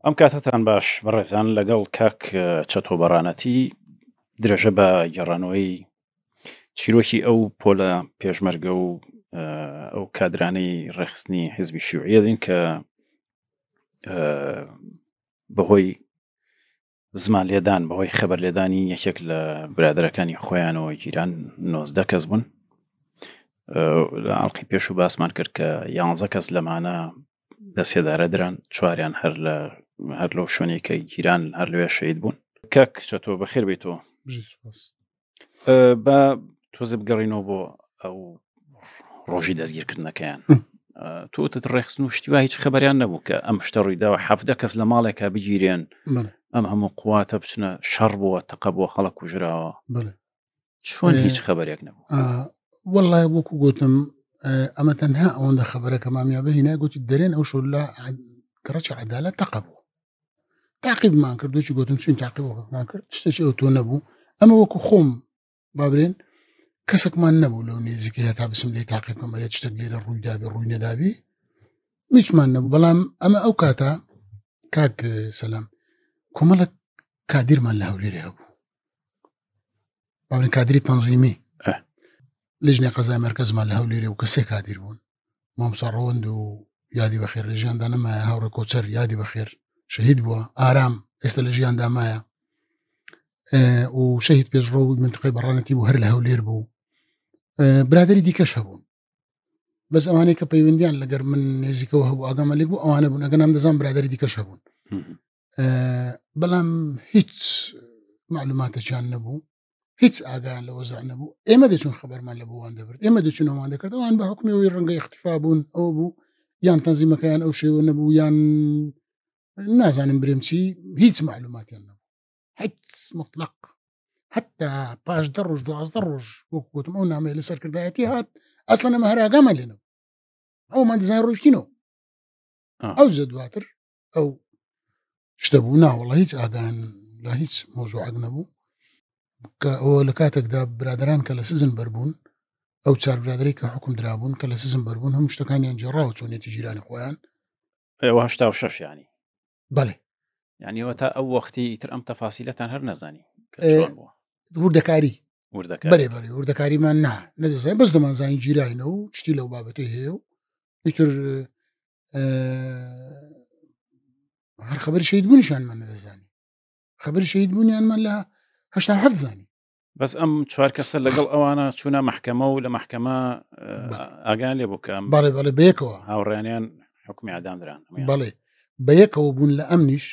ئەم کاتتان باش بەڕێزان لەگەڵ کاک چەتۆ بەڕانەتی درێژە بە گەڕانەوەی چیرۆکی ئەو پۆلە پێشمەرگە و ئەو کادرانەی ڕێخستنی حیزبی شیوعیە دین کە بەهۆی زمان لێدان بەهۆی خەبەر لێدانی یەکێک لە برادەرەکانی خۆیانەوە گیران 19 کەس بوون. لە ئاڵقی پێش و باسمان کرد کە 11 کەس لەمانە دەسێدارە دران، چواریان هەر لەو شوێنێکە گیران هەر لەوێ شەید بوون. کاک چەتۆ بەخێر بێتەوە. بە تۆزە بگەڕینەوە بۆ ئەو ڕۆژی دەستگیرکردنەکەیان. تۆتت ڕێخستن و شتیوا هیچ خەبەریان نەبوو کە ئەم شتە ڕوویداوە 17 کەس لە ماڵێکا بگیرێن، ئەم هەموو قواتە بچنە شەڕ بووە تەقە بووە خەڵک کوژراوە، چۆن هیچ خەبەرێک نەبوو؟ وەڵڵای وەکو گوتم ئەمە تەنها ئەوەندە خەبەرەکە مامیابە هینا گوتی دەرێن ئەو شۆ لە گەڕەکی عەدالەت تەقە بوو، تاقیبمان کرد، دوچی گوتم چون تاقیبمان کرد شتێکی ئەو تۆ نەبوو. ئەمە وەکو خۆم بابرێن کەسێکمان نەبوو لەو نێزیکە هێتا بسم لێ تاقیب بکەم بەرێت شتێک لێرە ڕوویدابێ ڕووی نەدابی هیچمان نەبوو. بەڵام ئەمە ئەو کاتە کاک سەلام کۆمەڵە کادیرمان لە هەولێرێ هەبوو، بابرێن کادری تەنزیمی لجنة قضاء مركزمان لە هەولێرێ و کەسێک کادیر بوون، مامۆستا ڕەوەند و یادی بەخێر لە ژیاندا نەمایە، هاوڕێ کۆچەر یادی بەخێر شەهید بووە، ئارام ئێستا لە ژیاندا مایە و شەهید پێشڕۆ و منتقەی بەڕانەتی بوو هەر لە هەولێر بوو. برادری دیکەش هەبوون، بەس ئەوانەی کە پەیوەندیان لەگەر من نێزیکەوە هەبوو ئاگامە لێک بوو ئەوانە بوون، ئەگەر نام دەزانم برادری دیکەش هەبوون، بەڵام هیچ معلوماتێکیان نەبوو، هیچ ئاگایان لە وەزع نەبوو. ئێمە دەچون خەبەرمان لە بۆوان دەبرد، ئێمە دەچونەوەمان دەکرد، ئەوان بە حکمەوەی ڕەنگە اختیفا بوون ئەو بوو، یان تەنزیمەکەیان ئەو شێوە نەبوو، یان نازانم برێم چی، هیچ معلوماتیان نەبوو، هیچ مطلق. حتا پاش 10 ڕۆژ 12 ڕۆژ وەکو گوتم ئەو نامەیە لەسەر کردایەتی هات، ئەسڵەن ئەمە هەر ئاگامان لێ نەبوو، ئەومان دەزانین ڕۆژکینەوە ئەو زە دواتر ئەو شتە بوو. ناوەڵە هیچ ئاگایان لە هیچ مۆزوعێک نەبوو کە ئەوە لە کاتێکدا برادران کە لە سزن بەربوون، ئەو 4 برادری کە حکم درابوون کە لە سزن بەربوون هەموو شتەکانیان جێڕاوە چۆنێتی جیرانی خۆیان. ئێوە 86 ینی؟ بەڵێ، یعنیەوە تا ئەو وەختی تر ئەم تەفاسیلەتان هەر نەزانی وردەکاری بەرێ وردەکاریمان نەدەزانین، بەس دەمانزانین جیرانینەوە و شتی لەو بابەتەی هەیە و ئیتر هەر خەبەری شەهید بوونیشانمان نەدەزانی، خەبەری شەهید بوونیانمان لە 87 زانی. بەس ئەم 4 کەسە لەگەڵ ئەوانە چوونە مەحکەمە و لە مەحکەمە ئاگیان لێ بوو کە بەڵێ بەیەکەوە هاوڕێیان حکمی ئەعدام دران. بەڵێ بەیەکەوە بوون لە ئەمنیش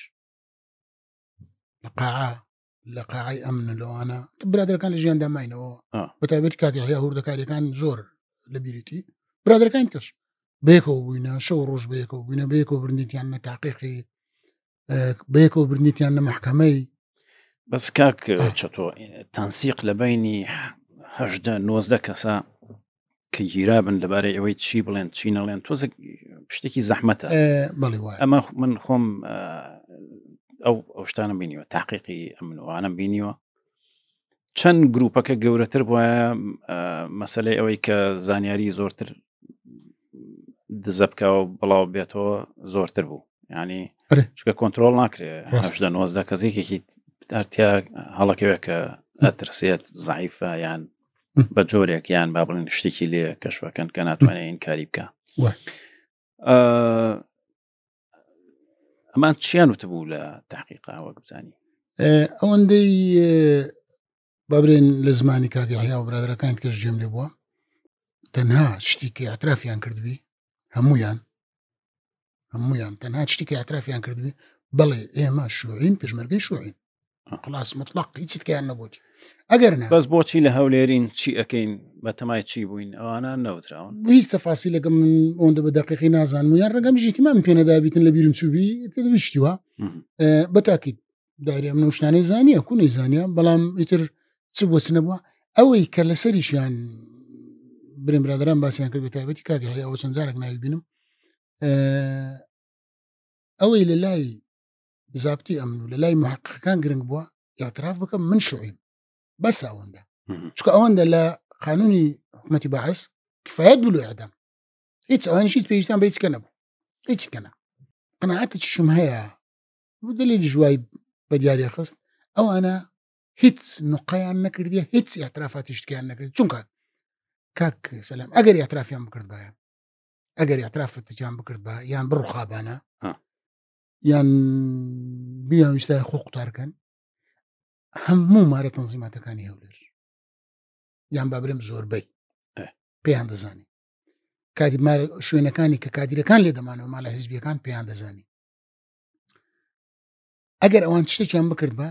لە قاعەی ئەمن لەوانە برادەرەکان لە ژیاندا ماینەوە، بەتایبەتی کاکی هەیە هوردەکاریەکان زۆر لە بیریتی برادەرەکان کەش بەیەکەوە بووینە، شەو ڕۆژ بەیەکەوە بووینە، بەیەکەوە برنیتیان نە تاقیقی، بەیەکەوە برنیتیان نە مەحکەمەی. بەس کاک چەتۆ تەنسیق لە بینی 19 کەسە کە گیرابن لەبارەی ئەوەی چی بڵێن چی نەڵێن تۆزە شتێکی زەحمەتە. بەڵێ وایە ئەمە من خۆم ئەو شتانم بینیوە، تاقیقی ئەمنوانم بینیوە، چەند گروپەکە گەورەتر بووە مەسەلەی ئەوەی کە زانیاری زۆرتر دزە بکەوە بڵاو بێتەوە زۆرتر بوو، ینی چکە کۆنتترۆل ناکرێت 19 کەسێکێکی ئەرتیا هەڵەکەوێت کە ئەترسێت زعیفە یان بە جۆرێک یان با بڵێن شتێکی لێ کەشفەکەن کە ناتوانێت این کاری بکە. ئەمان چیان وتبوو لە تحقیقا وەک بزانی؟ ئەوەندەی بابرێن لە زمانی کاکی هەیە و برادەرەکان کەش جێم لێ بووە، تەنها شتێکی ئاعترافیان کردوی هەمویان تەنها شتێکی ئاعترافیان کردوی بەڵێ ئێمە شوعین، پێشمەرگەی شوعین، خلاص مطلق هیچ تکیان نەبووی. ئەگەر نا بەس بۆچی لە هەولێرین چی ئەەکەین بە تەمای چی بووین ئەوانە نەوتراون؟ هیچ تەفاسیلەکە من ئەوەندە بە دەقیقی نازانم، یان ڕەنگەم ژیتیمان پێ نەدابیتن لە بیرم چووبی تدویشتیوە بەتاکید دایرێ ئەم نەوشتانەی زانیە کو نەیزانیە، بەڵام ئیتر چ بۆ چ نەبووە ئەوەی کە لەسەریشیان برێن برادران باسییان کرد بەتایبەتی کاکی هەیە ئەوە چەند جارێک ناوی بینم، ئەوەی لە لای بزابتی ئەمن و لە لای محققەکان گرنگ بووە ئاعتراف بکەم من شوعیم، بەس ئەوەندە چکە ئەوەندە لە قانونی حکومەتی بەعەس کفایەت بوو لە ئیعدام، هیچ ئەوانیش هیچ پێویستیان بە هیچ کە نەبوو، هیچ کەنە قەناعەتێکیشم هەیە دلیلی جوای بە دیارە خست ئەوانە هیچ نقایان نەکردیە هیچ اعترافاتی شتیان نەکرد چونکە کاک سەلام ئەگەر اعترافیان بکرد باە ئەگەر اعترافەتیان بکرد بە یان بڕخابانە یان بیان ویستای خۆ قوتارکەن هەموو مارە تەنزیماتەکانی هەولێر یان بابرم زۆربەی پێیان دەزانی کاتی شوێنەکانی کە کادیرەکان لێ دەمانەوە ماڵە حیزبیەکان پێیان دەزانی ئەگەر ئەوان شتێکیان بکرد بە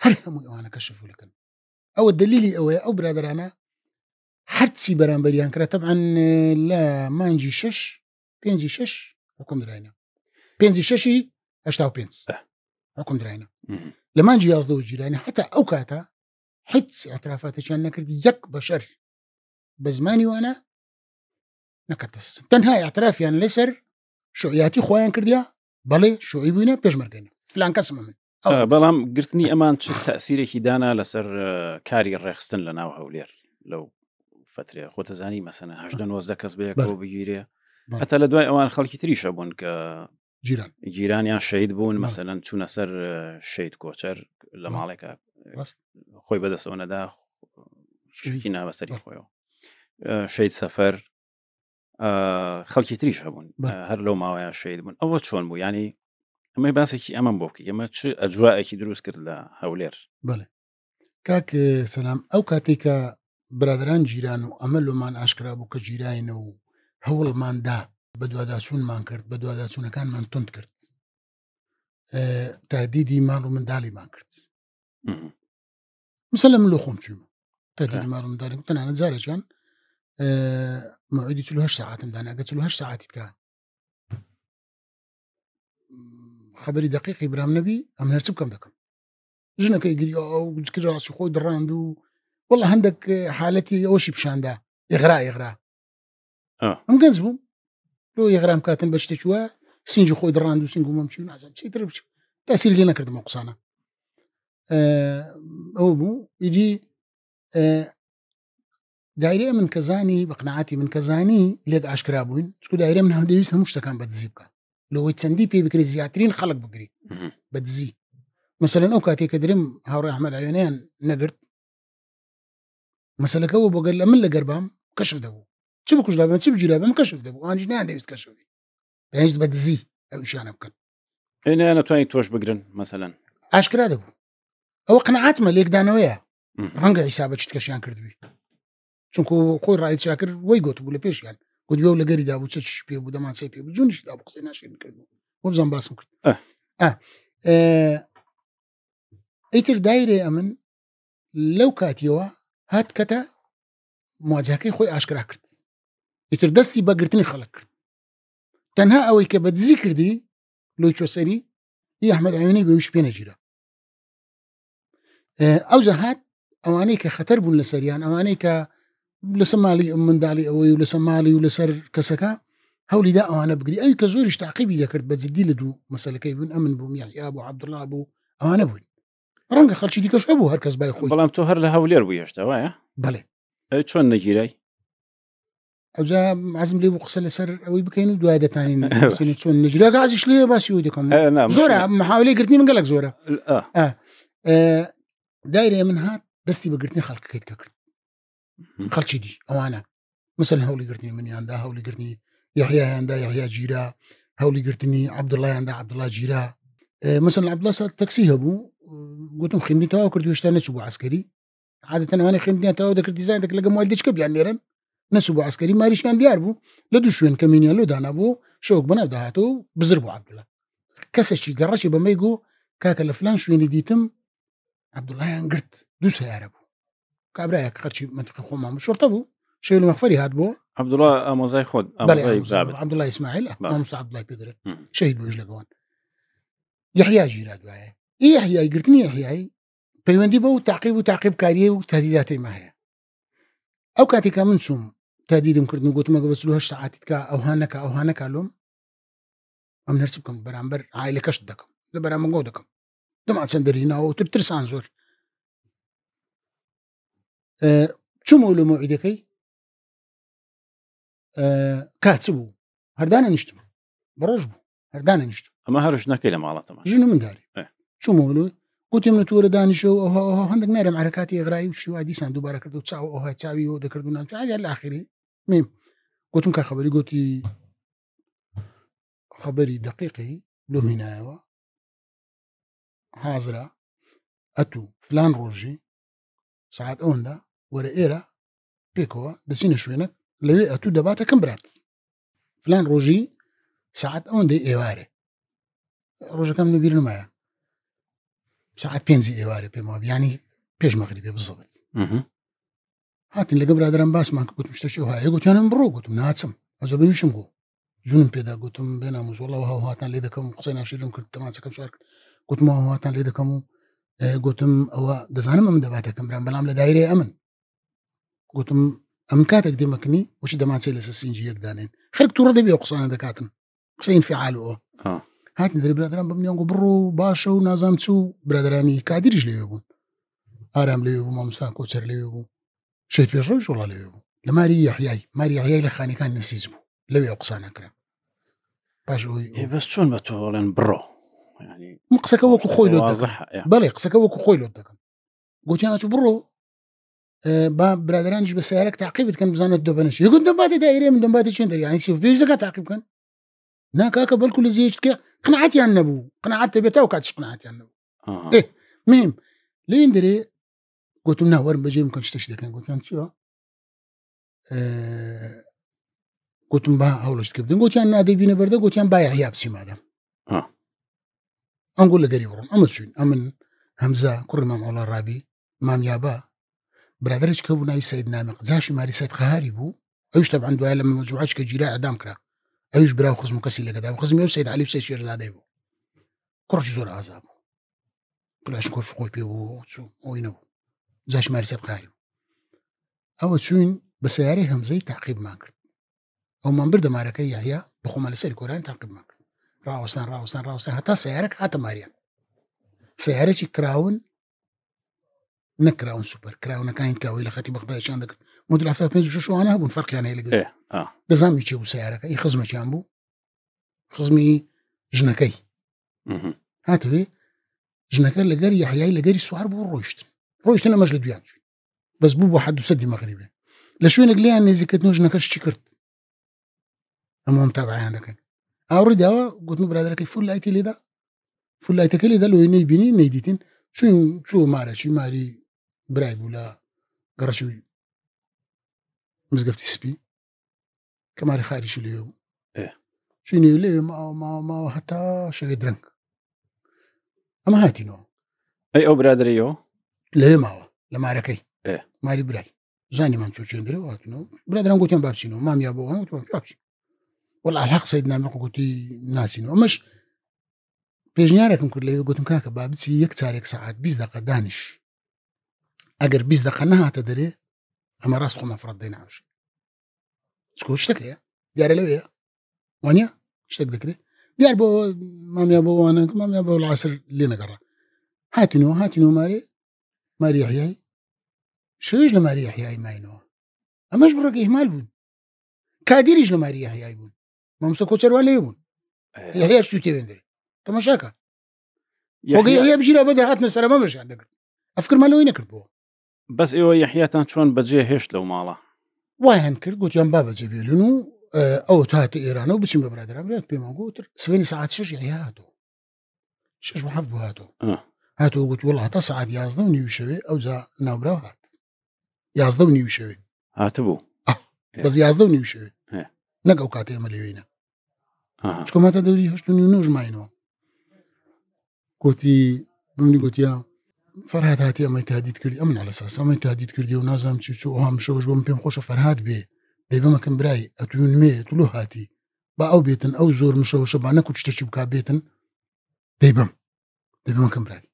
هەر هەمووی ئەوانە کەشفولەکەن ئەوە دلیلی ئەوەیە ئەو برادرانە هەرچی بەرامبەریان کرا تەبعاً لە مانجی 6 5 6 حکم دراینا 5 6 85 حکم دراینا لە مانجی 11 جیرانی حتا ئەو کاتە هیچ اعترافاتێکیان نەکردی یەک بەشەر بە زمانی وانە نەکەتەس تەنها اعترافیان لەسەر شوعیاتی خۆیان کردیا بەڵێ شوعی بووینە پێشمەرگەینە فلان کەسمە من بەڵام گرتنی ئەمان چ تەسیرێکی دانا لەسەر کاری ڕێخستن لە ناو هەولێر لەو فترێ خۆتەزانی مەسەنە 19 کەس بەیەکەوە بگیرێ هەتا لە دوای ئەوان خەڵکی تریشە بوون کە جیرانیان شەید بوون مەسەلەن چوونە سەر شەید کۆچەر لە ماڵێکە خۆی بەدەستەوە نەدا شکی نابەسەری خۆیەوە شەید سەفەر خەڵکی تریش هەبوون هەر لەو ماوەیە شەید بوون ئەوە چۆن بوو ینی ئەمە باسێکی ئەمەم بۆ بکە ئەمە چ ئەجواایەکی دروست کرد لە هەولێر بڵێ کاک سەلام ئەو کاتێکە برادران جیران و ئەمە لۆمان ئاشکرا بوو کە جیرانە و هەوڵماندا بە دوواداچوونمان کرد بە دوواداچوونەکانمان تند کرد تادیدی ماڵ و منداڵیمان کرد مثلا من لۆ خۆم چوومە تادیدی ماڵ و منداڵی تەنانەت جارێکیان موعدی 48 ساعتم دانا ئەگە 48 ساعتی تکە خبری دقیقی برام نەبی ئەم هەرچ بکەم دەکەم ژنەکەی گری ئەو کراسی خۆی دڕاند و والله هەندێک حالەتی ئەوشی پیشاندا ئێغرا ئەم گەنج بووم لۆ ئێغرام کاتن بە شتێک وە سینجی خۆی دڕاند و سنگ و مەمچوو نازانم چیتر بچ تاسیری لێ نەکردمەوە قسانە ئەو بوو ئیدی دایرەیە من کەزانی بە قناعەتی من کەزانی لێک ئاشکرا بووین چکو دایرە من هەندێویست هەموو شتەکان بەدزی بکە لەوەی چەندی پێ بکرێت زیاترین خەڵک بگری بەدزی مەسەلەن ئەو کاتێک کە درێم هاوڕێ ئەحمەد عوێنەیان نەگرت مەسەلەکەەوە بۆ گەر لە من لە گەربام کەشف دەبوو چ بکوژدا بم چ بگیرا بم کەشف دەبوو ئەوانیش نەیان دەویست کەشفی دەیانویست بەدزی ئەو ئیشانە بکەن ئێنە نەتوانین تۆش بگرن مەسەلەن ئاشکرا دەبوو ئەوە قناعەتمە لێکدانەوەیە ڕەنگە حیسابە چ کەشیان کردووی چونکو خۆی ڕایەت چاکر وەی گوت بوو لە پێشیان گوت بێ و لە گەریدا بوو چش پێ بوو دەمان چی پێ بوو جونیشی دا بوو قسەی ناشێن کردبوو بۆ بزانم باسم کرد ئەیتر دایرێ ئەمن لەو کاتیەوە هات کەتە مواجهەکەی خۆی ئاشکرا کرد ئیتر دەستی بەگرتنی خەڵک کرد تەنها ئەوەی کە بەدزی کردی لۆی چۆسەری هی ئەحمەد عوێنەی بەویش پێ نەگیرە ئەوجا هات ئەوانەی کە خەتەر بوون لە سەریان ئەوانەی کە لەسەر ماڵی منداڵی ئەوەی و لەسەر ماڵی و لەسەر کەسەکە هەولیدا ئەوانە بگری ئەوی کە زۆریش تاقیبی دەکرد بە جددی لە دوو مەسەلەکەی بوون ئەمن بووم یحیا بوو عەبدوڵڵا بوو ئەوانە بوون ڕەنگە خەڵکی دیکەش هەبوو هەر کەس بای خۆی بەڵام تۆ هەر لە هەولێر بووی هێشتا وایە بەڵێ چۆن نەگیرای ئەوجا عەزم لێ بوو قسە لەسەر ئەوەی بکەین و دوای دەتانین چۆن نەگیرا گازیش لێ باسی وی دەکەم زۆرە محاولەی گرتنی من گەلێک زۆرە دایرێ من هات دەستی بەگرتنی خەڵکەکەیت کە کرد خەڵکی دی ئەوانە مثل هەولی گرتنی منیاندا هەولی گرتنی یحیایاندا یحیا گیرا هەولی گرتنی عەبدوڵڵایاندا عەبدوڵڵا گیرا مثل عەبدوڵڵا سات تەکسی هەبوو گوتم خوێندی تەواو کردی هێشتا نەچوو بۆ عەسکەری عادەتەن ئەوانەی خوێندنیان تەواو دەکرد دیزاین دەکرد لەگەڵ مۆبایل دەچکە بیان لێرەن نەچوو بۆ عەسکەری ماریشیان دیار بوو لە دوو شوێن کەمینیان لۆ دانا بوو شەوک بەناو داهاتەوە بزر بوو عەبدوڵڵا کەسێکی گەڕەشی بەمەی گۆ کاکە لە فلان شوێنی دیتم عەبدوڵڵایان گرت دوو سەیارە بوو کابرایەک خەرچی منتقی خۆمان شۆرتە بوو شەوی لە مەخفەری هات بۆ عەبدوڵڵا ئامۆزای خۆت عەبدوڵڵا ئیسماعیل مامۆستا عەبدوڵڵای پێدرێت شەهید بوویش لەگەوان یحیا گیرا دوایە یحیای گرتنی یحیای پەیوەندی بە و تاقیب کاریە و تهدیداتی ما هەیە ئەو کاتێکە من چووم تهدیدم کردن و گوتمەگە بە 48 ساعتی تکە ئەوها نەکا لۆم ئەم هەرچ بکەم بەرامبەر عایلەکەش دەکەم لە بەرامبەر دەکەم دەما چەند دەریناوە ترسان زۆر چوومە لە مۆعیدەکەی کات چ بوو هەردانە نیشتم بەڕۆژ بوو هەردانە نیشتم ئەمە هەر ژنەکەی لە ماڵەتەمە ژن من داری چوومەوە گوتی من تۆرە دانیشەوە هەندێک نارم عرەکاتی غرایی و شووا دیسان دووبارە کرد و چاو ئەوهای چاوی و دەکرد و نانچ لە ئاخری میم گوتم کە خەبەری گوتی خەبەری دقیقی لۆ مینایەوە حازرە ئەتوو فلان ڕۆژی ساعات ئەوەندا وەرە ئێرە پێکەوە دەچینە شوێنە لەوێ ئەتوو دەباتە کەم برات فلان ڕۆژی ساعات ئەوەندەی ئێوارێ ڕۆژەکەم لەبیر نمایە ساعت 5 ئێوارە پێمەوە بیانی پێش مەغریبێ بزەوت هاتین لەگە برادرم باسمان کە گوتم شتێکی وایە گوتیانم بڕۆ گوتم ناچم ئەجە بەویشم گۆ جونم پێدا گوتم بێناموز وەڵەوە هاوهاتان لێ دەکەم قسەی ناشیرم کرد تەماسەکەم سوار کرد گوتم هاوهاتان لێ دەکەم و گوتم ئەوە دەزانم ئەم دەباتەکەم برام بەڵام لە دایرەیە ئەمن گوتم ئەم کاتێک دێمەکنی وشی دەمانچەی لەسەر سینجی یەکدانێن خەرک تووڕە دەبێ قسانە دەکاتن قسەی انفعالەوە هاتن دەری برادران بمنیان گۆ بڕۆ باشە و نازام چوو برادرانی کادیریش لێوێ بوون ئارام لێوێ بوو مامۆستا کۆچەر لێوێ بوو شەی پێشڕۆی ژۆڵا لێوێ بوو لە ماری یەحیای لە خانەکان نەسیز بوو لەوێ ئەو قسانە کرا پاش ئەوەی بەس چۆن بە تۆ ئەڵێن بڕۆ قسەکە وەکو خۆی لۆ دەکەم بەڵێ قسەکە وەکو خۆی لۆ دەکەم گوتیان چوو بڕۆ با برادرانیش بە سیارەك تاقیب بکەن بزانێت دۆبەنش یەکم دەمباتە دایرێ من دەمباتە چێن دەریانی چی پێویست دەکات تاقیب بکەن ناکاکە بەڵکو لە زیێچکە قناعەتیان نەبوو قناعەت دەبێتەوە کاتیش قناعەتیان نەبوو مهم لەوێن دەرێ گوتم ناوەرم بەجێ بکەن شتێک دەکەن گوتیان چیوە گوتم با هەوڵشت کردن گوتیان نادەبینە بەردە گوتیان با یحیا بچی مادەم ئەم گوڵ لەگەری بڕۆم ئەمە چوین ئەمن هەمزە کوڕی مام عوڵا ڕابی مامیابا برادرێک کە بوو ناوی سەید نامق زاشی ماری سەید قەهاری بوو ئەوش تەبعاً دوای لە مەجموعەش کە جیرا ئەدام کرا ئەوش براو خزم و کەسی لەگەدا خزمی و سەید عەلی و سەید شێرزادەی بوو کوڕی زۆر ئازا بوو کلاشنکۆف خۆی پێ بوو چوو ئەوی نەبوو زاش ماری سەید قەهاری بوو ئەوە چوین بە سیارەی هەمزەی تاقیبمان کرد ئەومان بردە مارەکەی یحیا بخۆمە لەسەری کۆرانی تاقیبمان کرد ڕاوەستان هەتا سیارەک هاتە ماریان سیارێکی کراون نەکراون سوپەر کراونەکانی کاوی لە خەتی بەغدایشان دەکرد مدل 75 شوانە هەبوون فەرقیان هەیە لەگەڵ دەزانمی چێ بوو سیارەکە ئی خزمەکیان بوو خزمی ژنەکەی هاتوێ ژنەکە لەگەر یحیای لەگەری سوار بوو ڕۆیشتن ئەمەش لە دویان چوین بەس بوو بۆ حەد و سەدی مەغریبێ لە شوێنێک لیان نێزیکردنەوە ژنەکەش چی کرد ئەمەم تابعیان دەکەن ئاوڕی داوە گوتم برادرەکەی فول لایتی لێدا فول لایتەکە لێدا لۆی نەیبینی نەیدیتین چوین چوو مارەچی ماری برای بوو لە گەڕەشوی مزگەفتی سپی کە ماری خاریشی لێ بوو چوینێ لێ ماوە هەتا شەوێ درەنگ ئەمە هاتینەوە ئەی ئەو برادرەیەوە لێ ماوە لە مارەکەی ماری برای زانیمان چۆ چێندرەوە هاتینەوە برادران گوتیان بابچینەوە مامیا بۆ بابچین وەڵا الحەق سەید نامق گوتی ناچینەوە ئەمەش پێشنیارێکم کرد لەوێ گوتم کاکە با بچی یەک چارێک سەعات 20 دقیقە دانیش ئەگەر 20 دقیقە نەهاتە دەرێ ئەمە ڕاست خۆمە فڕەت دەیناوش چکۆ شتێک هەیە دیارە لەوەیە وانە شتێک دەکرێت دیار بۆ مامیا بۆ وانە مامیا بۆ العەسر لێ نەگەڕا هاتینەوە ماری یحیای شەوێش لە ماری یحیای ماینەوە ئەمەش بڕۆکە ئیهمال بوون کادیریش لە ماری یحیای بوون مامۆستا کۆچەروان لێ بوون یحیاش چوو تێوێن دەرێ تەماشاکە خۆگەی یحیا بژیرە بەدە هاتنە سەر ئەمەشیان دەکرد ئەفکرمانەوەی نەکردبووە بەس ئێوە یحیاتان چۆن بەجێ هێشت لەو ماڵە وایان کرد گوتیان با بەجێ بێلن و ئەو هاتە ئێرانە و بچین بە برادران برات پێمان گوتر سبەینی ساعات 6 یحیا هاتەوە 6 و 7 بوو هاتەوە گوت وەڵا هەتا ساعات 11 و نیو شەوێ ئەوجا ناوبراو هات 11 و نیو شەوێ هاتبوو بەس 11 و نیو شەوێ نەک ئەو کاتە ئێمە لێوێنە چکۆماتە دەوری 8 و نیو ژماینەوە گوتی بمنی گوتیا فەرهاد هاتی ئەمەی تهدید کردی ئەمن على ئەساس ئەمەی تهدید کردی و نازانم چی چوو ئەوام شەوەش بۆم پێم خۆشە فەرهاد بێ دەی بەمەکەم برای ئەتوونمێ تولۆ هاتی با ئەو بێتن ئەو زۆر مشەوەشە با نەکوت شتێکی بکا بێتن دەی بەمەکەم برای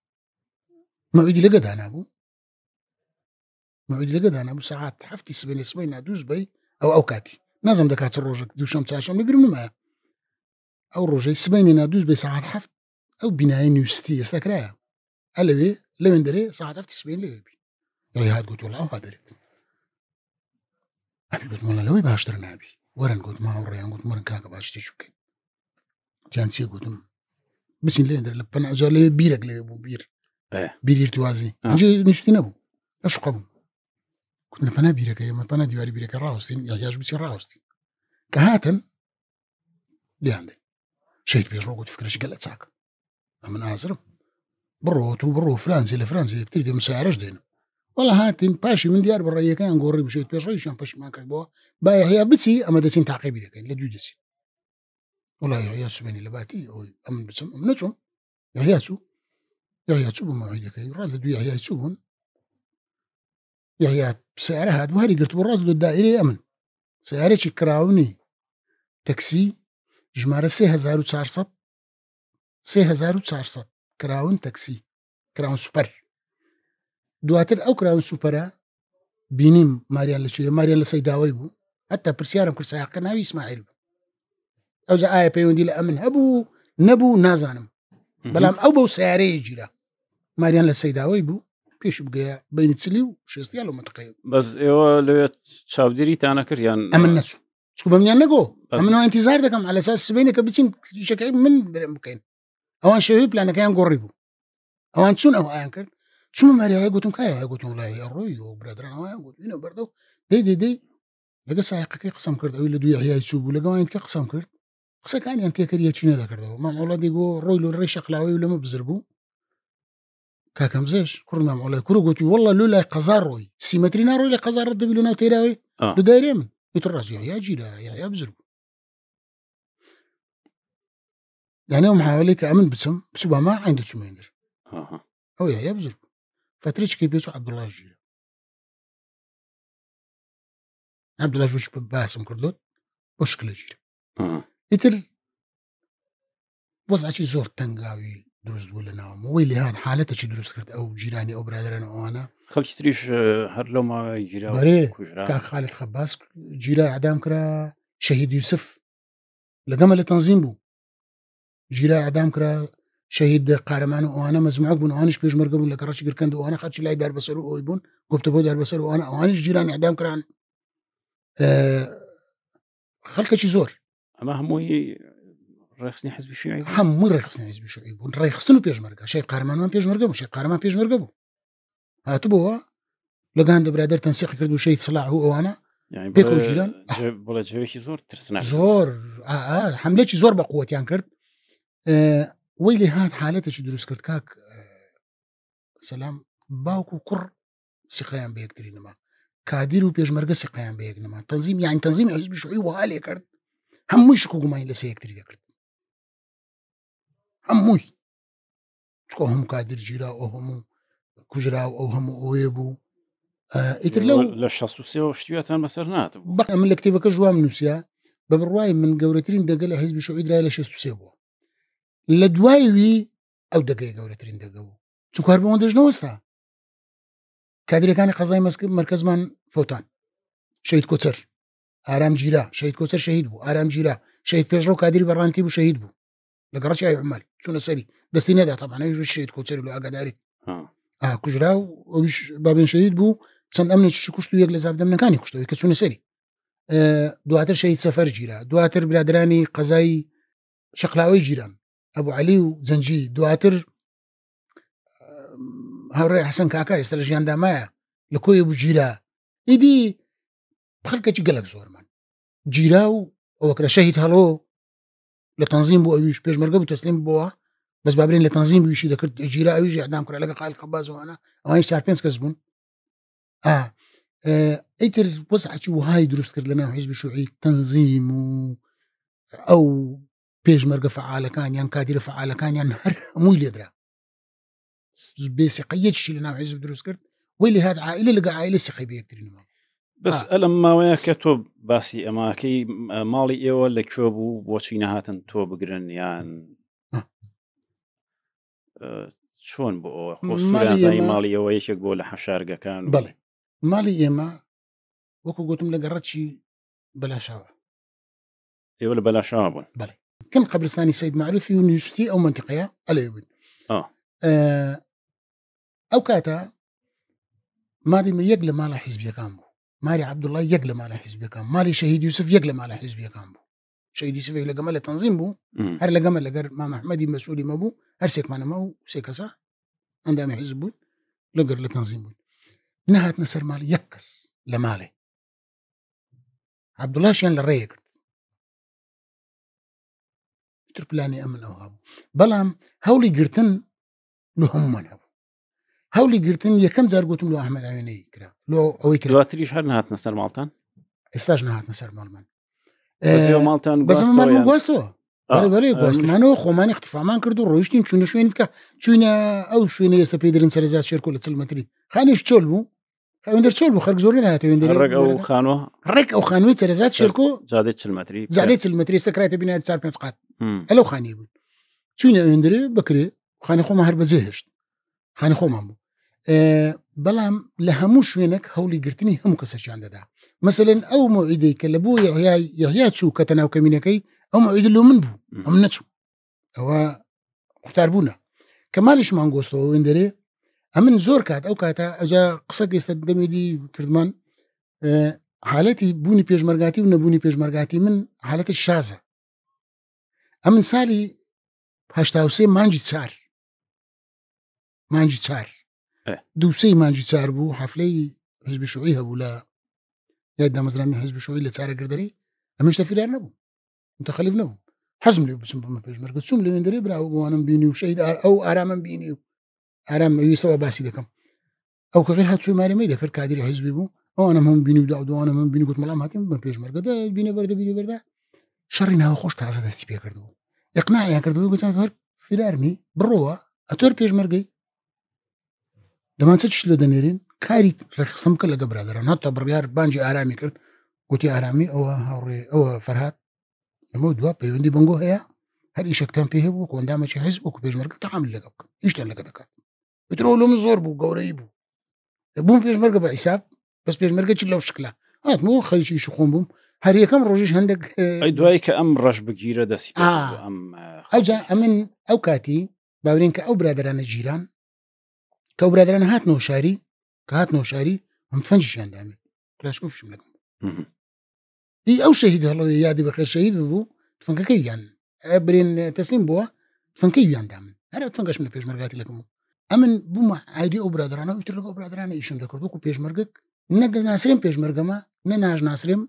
مەویدی لەگەدا نابوو ساعات هەفتی سبەی سبەی نادووز بەی ئەو کاتی نازم دەکات چ ڕۆژێک دووشەم چاشەم لەبیرم نمایە ئەو ڕۆژەی سبەینی نادووز بەی ساعات هەفت ئەو بینایی نیوستی ئێستا کرایە ئەلەوێ لەوێن دەرێ ساعات هەفتی سبەی لێبی یای هات گوت وەڵا ئەو ها دەرێت ئەبی گوت مەڵا لەوەی باشتر نابی وەرن گوت ماوەڕێیان گوت مەرن کاکە باش شتێکی بکەین گوتیان چیە گوتم بسين لين در لبنا جالي بيرك لي أبو بير إيه بير توازي أنجي نشتي نبو أشو قبو كنا بنا بيرك يا ما بنا ديواري بيرك راوستين يحتاج بسين راوستين كهاتن لي عندي شيء بيجرو قلت فكرة قلت ساك من آزر برو فرنسي لفرنسي بتريد مساعرش دين والله هاتين باشي من ديار برا كان قوري بشيء بيجرو شان باشي ما كربوه بايع هي بسي أما دسين تعقيبي لك لدو دسين والله يا سبني لباتي أو أمن بسم أمنتهم يا سو بموعدك يراد دو يا سوون يا سعرها هاد وهري قلت بالراد الدائري أمن سعري كراوني تاكسي جمارة 3400 كراون تاكسي كراون سوبر دواتر أو كراون سوبرا بينيم ماريان لسيداوي بو حتى برسيارم كل ساعة ناوي إسماعيل أو زي آية بيوندي لأمن هبو نبو نازانم بلام أو بو سعري جيرا ماريان لسيداوي بو بيش بقى بين تسليو شيستيا لو متقيم بس إيوه لو تشاوديري تانا كريان أمن نسو سكو بمنيان نقو أمنو انتظار دكم على أساس سبينك بتسين شكايب من مكين أوان شباب لأن كان قريبو أوان تسون أو أنكر شو ماريا يقولون كايا يقولون لا يا روي وبرادر أوان يقولون هنا برضو دي لقى سايقك قسم كرد أو اللي دوي عيال يسوبوا لقى ما ينتك قسم كرد قصة كان ينتي كريه تشينا ذا كردو ما معولاد يقول روي لو الريش أقلاوي ولا ما بزربو كاكم زيش كرنا معولاد كرو قلت والله لولا قزار روي سيمترينا روي لقزار رد بلونا وتيراوي لو دايري من يتراس يا جيلا يا بزربو يعني هم حواليك أمن بسم بسبا ما عنده سميندر أو يا بزربو فتريش كي بيسو عبد الله الجيلا عبد الله جوش باسم كردوت مشكلة جيلا يتر وضع شي زور تنقاوي دروس ولا نام ويلي هذا حالته شي دروس كرت أو جيراني أو برادرنا أو أنا خلش تريش هر لو ما يجرا بري كاك خالد خباس جيرا إعدام كرا شهيد يوسف لقمة لتنظيم بو جيرا إعدام كرا شهيد قارمان وأنا مزمعك بون وأناش بيج مرقبون لكراش قركند وأنا خدش لاي دار بسر ويبون قبت بو دار بسر وأناش جيران إعدام كران خلك شي زور أما هموي رخصني حزب الشيوعي هم رخصني حزب الشيوعي بون رخصنو بيج مرقا شي قارمان ما بيج مرقبو شي قارمان بيج مرقبو هاتبوها لقان برادر تنسيق كردو شيء صلاح هو وأنا يعني بيكو جيران بولا جويشي زور ترسنا زور حملتي زور بقوة يعني كرد ويلي هاد حالته دروس كرد كاك سلام باوكو كر سقيان بيكترين ما كاديرو بيج مرقة سقيان بيكنا ما تنظيم يعني تنظيم حزب الشيوعي وهالي كرد هموي شكو قماي لسيكتري كرد هموي شكو هم كادير جيرا أو هم كجرا أو هم أويبو إترلو لا شخص سيو شتوياتان مسرنات بقى من الكتيبة كجوا من نسيا ببرواي من جورتين دقل حزب الشيوعي درا لا شخص سيبوا لدوايوي أو دقيقة جورتين دقو سكر بموندج نوستا كادر كان قضايا مركز من فوتان شهيد كوتر آرام جيرا شهيد كوتر شهيد بو آرام جيرا شهيد بيجرو كادر برانتي بو شهيد بو لقرش أي عمال شو نسري دستينا ده طبعا أيوة شهيد كوتر لو أقداري كجراو وش بابن شهيد بو سند أمن شكوشتو يجلس زاب دمنا كان يكشتو يكسون سري دواتر شهيد سفر جيرا دواتر برادراني قضاي شقلاوي جيران أبو علي وزنجي دواتر هاوري حسن كاكا يسترجيان دامايا لكوي أبو جيرا إيدي بخلك قلق زور من جيراو أو كلا شهيد هلو لتنظيم بو أيوش بيج مرقب وتسليم بوها بس بابرين لتنظيم بيشي ذكرت جيرا أيوش إعدام كرا لقى قائل خباز وأنا أوانيش تعرفين كسبون ايتر وسع شو هاي دروس كرد لنا حزب الشيوعي تنظيم او بيج مرقه فعاله كان يعني كادر فعاله كان يعني مو اللي يدرى بس قيد شيء لنا حزب دروس كرد واللي هذا عائله لقى عائله سقي بيكترين بس ألما ويا كتب باسي أماكي مالي إيه ولا كوبو بوشينا هاتن تو بقرن يعني شون بو خصوصا زي مالي ويش يقول حشارقة كان بله مالي إيما وكو قلتم لقرتشي بلا شاوة إيه ولا بلا شاوة بله كان قبرستاني سيد معروف يونيوستي أو منطقية أليوين أو كاتا مالي ما يقل مالا حزبية كامبو مالي عبد الله يقل مالا حزبية كامبو مالي شهيد يوسف يقل مالا حزبية كامبو شهيد يوسف لقمة تنظيم بو هر لقمة لقر ما محمدي مسؤولي ما بو هر سيك ما نمو سيكسا عندما حزب لقر لتنظيم بو نهات نصر مالي يكس لمالي عبد الله شان لريك تربلاني أمن أو هابو بلام هولي قرتن لهم من هابو هولي قرتن يكم زار قوتم لو أحمد عيني كرا لو أوي كرا دواتري شحال نهات نصر مالتان استاج نهات نصر مالمان بس يوم مالتان بس ما يعني. قواستو بله قواست مانو خوماني اختفاء مان كردو رويشتين شنو شوين كا شوين او شوين يستفيدرين سرزات شركه لتسلمتري خانيش تشولبو خاوندر تشولبو خرج زورنا هاتو يندري الرق او خانوه رك او خانوي سرزات شركه زادت المتري زادت المتري سكرات بناء صار بنسقات الو خاني بو شوين يندري بكري خاني خو ما هرب زهشت خاني خو مامو بلام لهموش وينك هولي قرتني هم كسش عند ده مثلا او موعدي كلبو يحيى شو كتنا وكمينكي او موعد له من بو امنتو هو اختاربونا كمالش ما نقصتو ويندري امن زور كات او كاتا اجا قصه يستدمي دي كردمان حالتي بوني بيج مرغاتي ونبوني بيج مرغاتي من حالتي الشاذه امن سالي هاشتاوسي مانجي تسار دوسي مانجي تسار بو حفلي حزب الشيوعي ولا يدا مثلا حزب الشيوعي اللي تسار قدري امش تفير نبو متخلف نبو حزم لي بسم ما بيج مرغات سوم لي ندري برا وانا بيني وشهيد او ارام بيني ارام يسوى باسي دكم او كغير هاتسو ماري ما يذكر كادري حزبي بو او انا هم بيني ودعو انا هم بيني قلت ملام هاتم ما بيج مرغات بيني برده شرنا خوش تعزد استبي كردو اقناع يا كردو قلت له في الارمي بالروا اتور بيج مرغي لما نسيتش له دنيرين كاري رخصم كل قبر هذا نحط بريار بانجي ارامي كرت قلت يا ارامي او فرهات الموضوع بيوندي بنجو هيا هل يشكتان فيه وكون دام شي حزب وبيج مرغ تعامل لك يشتغل لك دكات بترول لهم زور بو قوريبو بوم بيج مرغ بحساب بس بيج مرغ لو شكله هات مو خلي شي شخون بوم هري كم روجيش هندك اي دوايك ام رش بكيره دسي ام اوجا امن اوكاتي باورين او برادران الجيران كو برادران هات نوشاري كهات نوشاري هم تفنجش عندهم كلاش كوفش منكم اي او شهيد الله يادي بخير شهيد بو تفنكي يعني برين تسليم بوا تفنكي عندهم انا تفنكش من بيج مرغاتي لكم امن بوما عادي او برادران او يترلو برادران ايشن دكردو كو بيج مرغك نك ناسرين بيج مرغما نناج ناسرين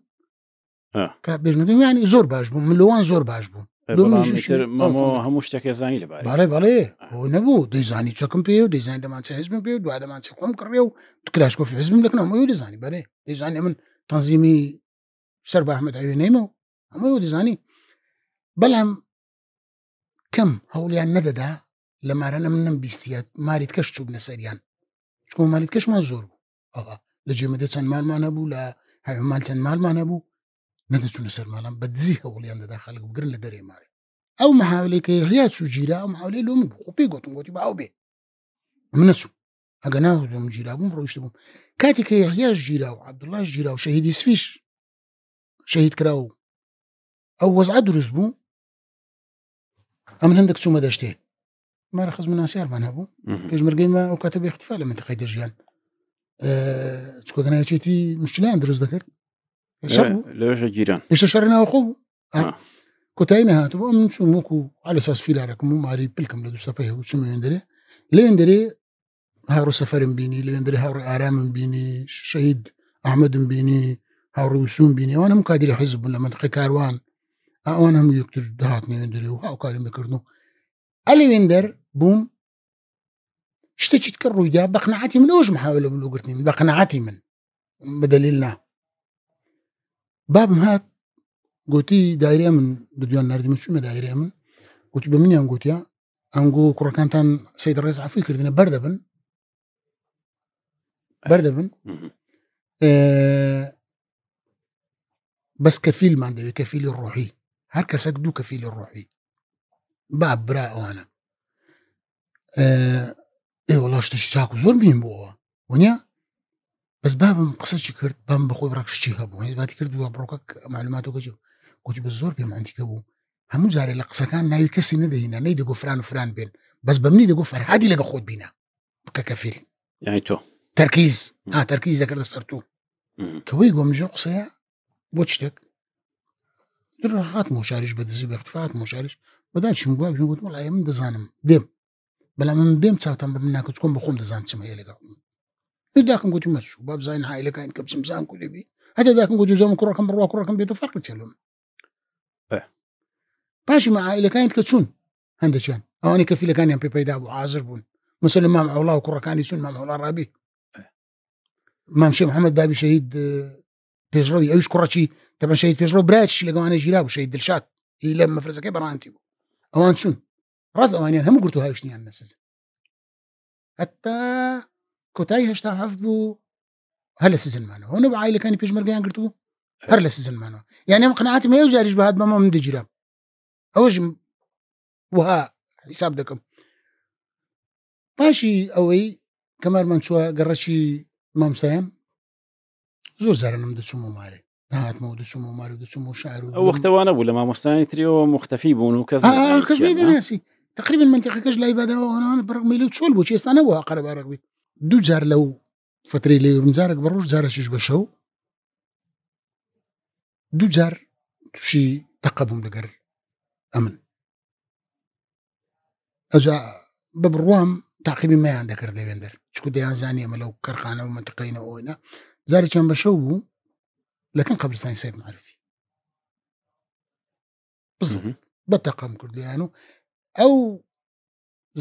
كبيج مرغ يعني زور باش بو من لوان زور باش بو مامو هموش تك زاني لباري بالي هو نبو ديزاني تشكم بيو ديزاين دمان حزب بيو دو دمان قوم كريو تكلاشكو في حزب لكن هم ديزاني بالي ديزاني من تنظيمي سرب احمد عيونيمو هم ديزاني بلهم كم هولي نددا لما رانا من بيستيات ما ريتكش تشوف نسريان شكون ما ريتكش ما زور لجي مدتن مال ما نبو لا هاي مالتن مال ما نبو ندتو نسر مالام بدزيه هولي نددا خلق بقرن لدري ماري او محاولي كي حيات سو جيرا او محاولي لو من بيقو تنقوتي باو بي منسو اغناو دم جيرا بوم روشتبوم كاتي كي حيات جيرا وعبد الله جيرا وشهيد يسفيش شهيد كراو او وزع دروس بو امن عندك سوما داشتي ما رخص من ناسيار ما نابو كيج مرقين ما وكاتب اختفاء لما تخيد الجيان تكو كنا يجيتي مشكلة دروس ذكرت شربو ليش جيران ايش شرنا اخو كتاينا هاتو من سموكو على اساس في لاركم ماري بلكم لدو سفيه وسمو يندري ليندري هاورو سفر بيني ليندري هاورو ارام بيني شهيد احمد بيني هاورو وسوم بيني وانا مكادري حزب لما تقي كاروان وانا هم يكتر دهاتني يندري وهاو كاري مكرنو اللي يندر بوم اشتكيت كرو جاب بقناعتي من اوش محاولة بلو قرتني بقناعتي من بدليلنا باب هات قلتي دايريا من بديان ناردي من شو دايريا من قلت بمني ان قلت يا انقو كرة كانتان سيد الرئيس عفوي كردنا بردبن بس كفيل ما عنده كفيل الروحي هركا سجدو كفيل الروحي باب براء وانا ايه والله اشتشتاكو زور بين بوا ونيا بس باب مقصدش كرت باب بخوي براك شتيها بو هي باتي كرت بروكك معلوماتو كجو قلت بالزور بيم عندي كبو همو زاري لقصة كان ناوي كسي ندهينا نيدقو فران وفران بين بس بمني دقو فرهادي لقا خود بينا ككفيل يعني تو تركيز تركيز ذكرت صرتو كوي قوم جو قصيا بوتشتك هاتمەوە شاریش بەدزی بەختفات مشارش بەداچم گوت وڵای من دەزانم دێم بەڵام من بێم چاوتان بە من ناکەوت کۆم بەخۆم دەزانم چم هەیە لەگەڵ داکەم گوتی مەچوو با بزانین هایلەکان کە بچم بزان کولێبی هەتا داکەم گوتی زۆم کوڕەکەم بڕوا کوڕەکەم بێت و فەرقی چێلم پاشی مە عائلەکانیت کە چوون هەندێکیان ئەوانەی کەفیلەکانیان پێ پەیدا بوو حازر بوون مثل مام عوڵا و کوڕەکانی چوون مام عوڵا ڕابی مام شێخ محەممەد بابی شەهید پێشڕەوی ئەویش کوڕەکی تەبەن شەهید پێشڕۆ برایەکی لەگەوانە ژیرا بوو شەهید دڵشاد لە مەفرەزەکەی بەڕانتی بوو ئەوان چوون ڕاست ئەوانیان هەموو گرتو هاوشتیان نەسزن هەتا کۆتایی هێشتا هەفت بوو هەر لە سزنمانەوە هەنە بە عائلەکانی پێشمەرگەیان گرت بوو هەر لە سزنمانەوە یعنی ئەم قەناعەتم هەیە و جاریش بەهات بەمە من دەگیرام ئەوەش وها حساب دەکەم پاشی ئەوەی کەمارمان چووە گەڕەکی مامۆستایان زۆر زارانم دەچووم و مارێ هاتمەوە دەچووم و مارە دەچووم و شعر و ئەو وەختەوانە بوو لە مامۆستانی تریەوە مختەفی بوون و کەسی دەناسی تقریبا منتیقەکەش لای باداوەوانە بڕقمی لەو چۆل بوو چێستا نەبووە قەرەبارەک بێت دوو جار لەو فترەی لێ ورمجارێک بە ڕۆژ جارەشش بە شەو دوو جار تووشی تەقە بووم لەگەر ئەمن ئەجا بە بڕوام تاقیبی مەیان دەکرد لەوێندەر چکو دەیان زانی ئەمە لەو کەرخانە و منتقەینەوە ئەوەنە زاری چەند بە شەو بوو لەکن قەبرستانی سید معروفی بە تەقەم کردیان و ئەو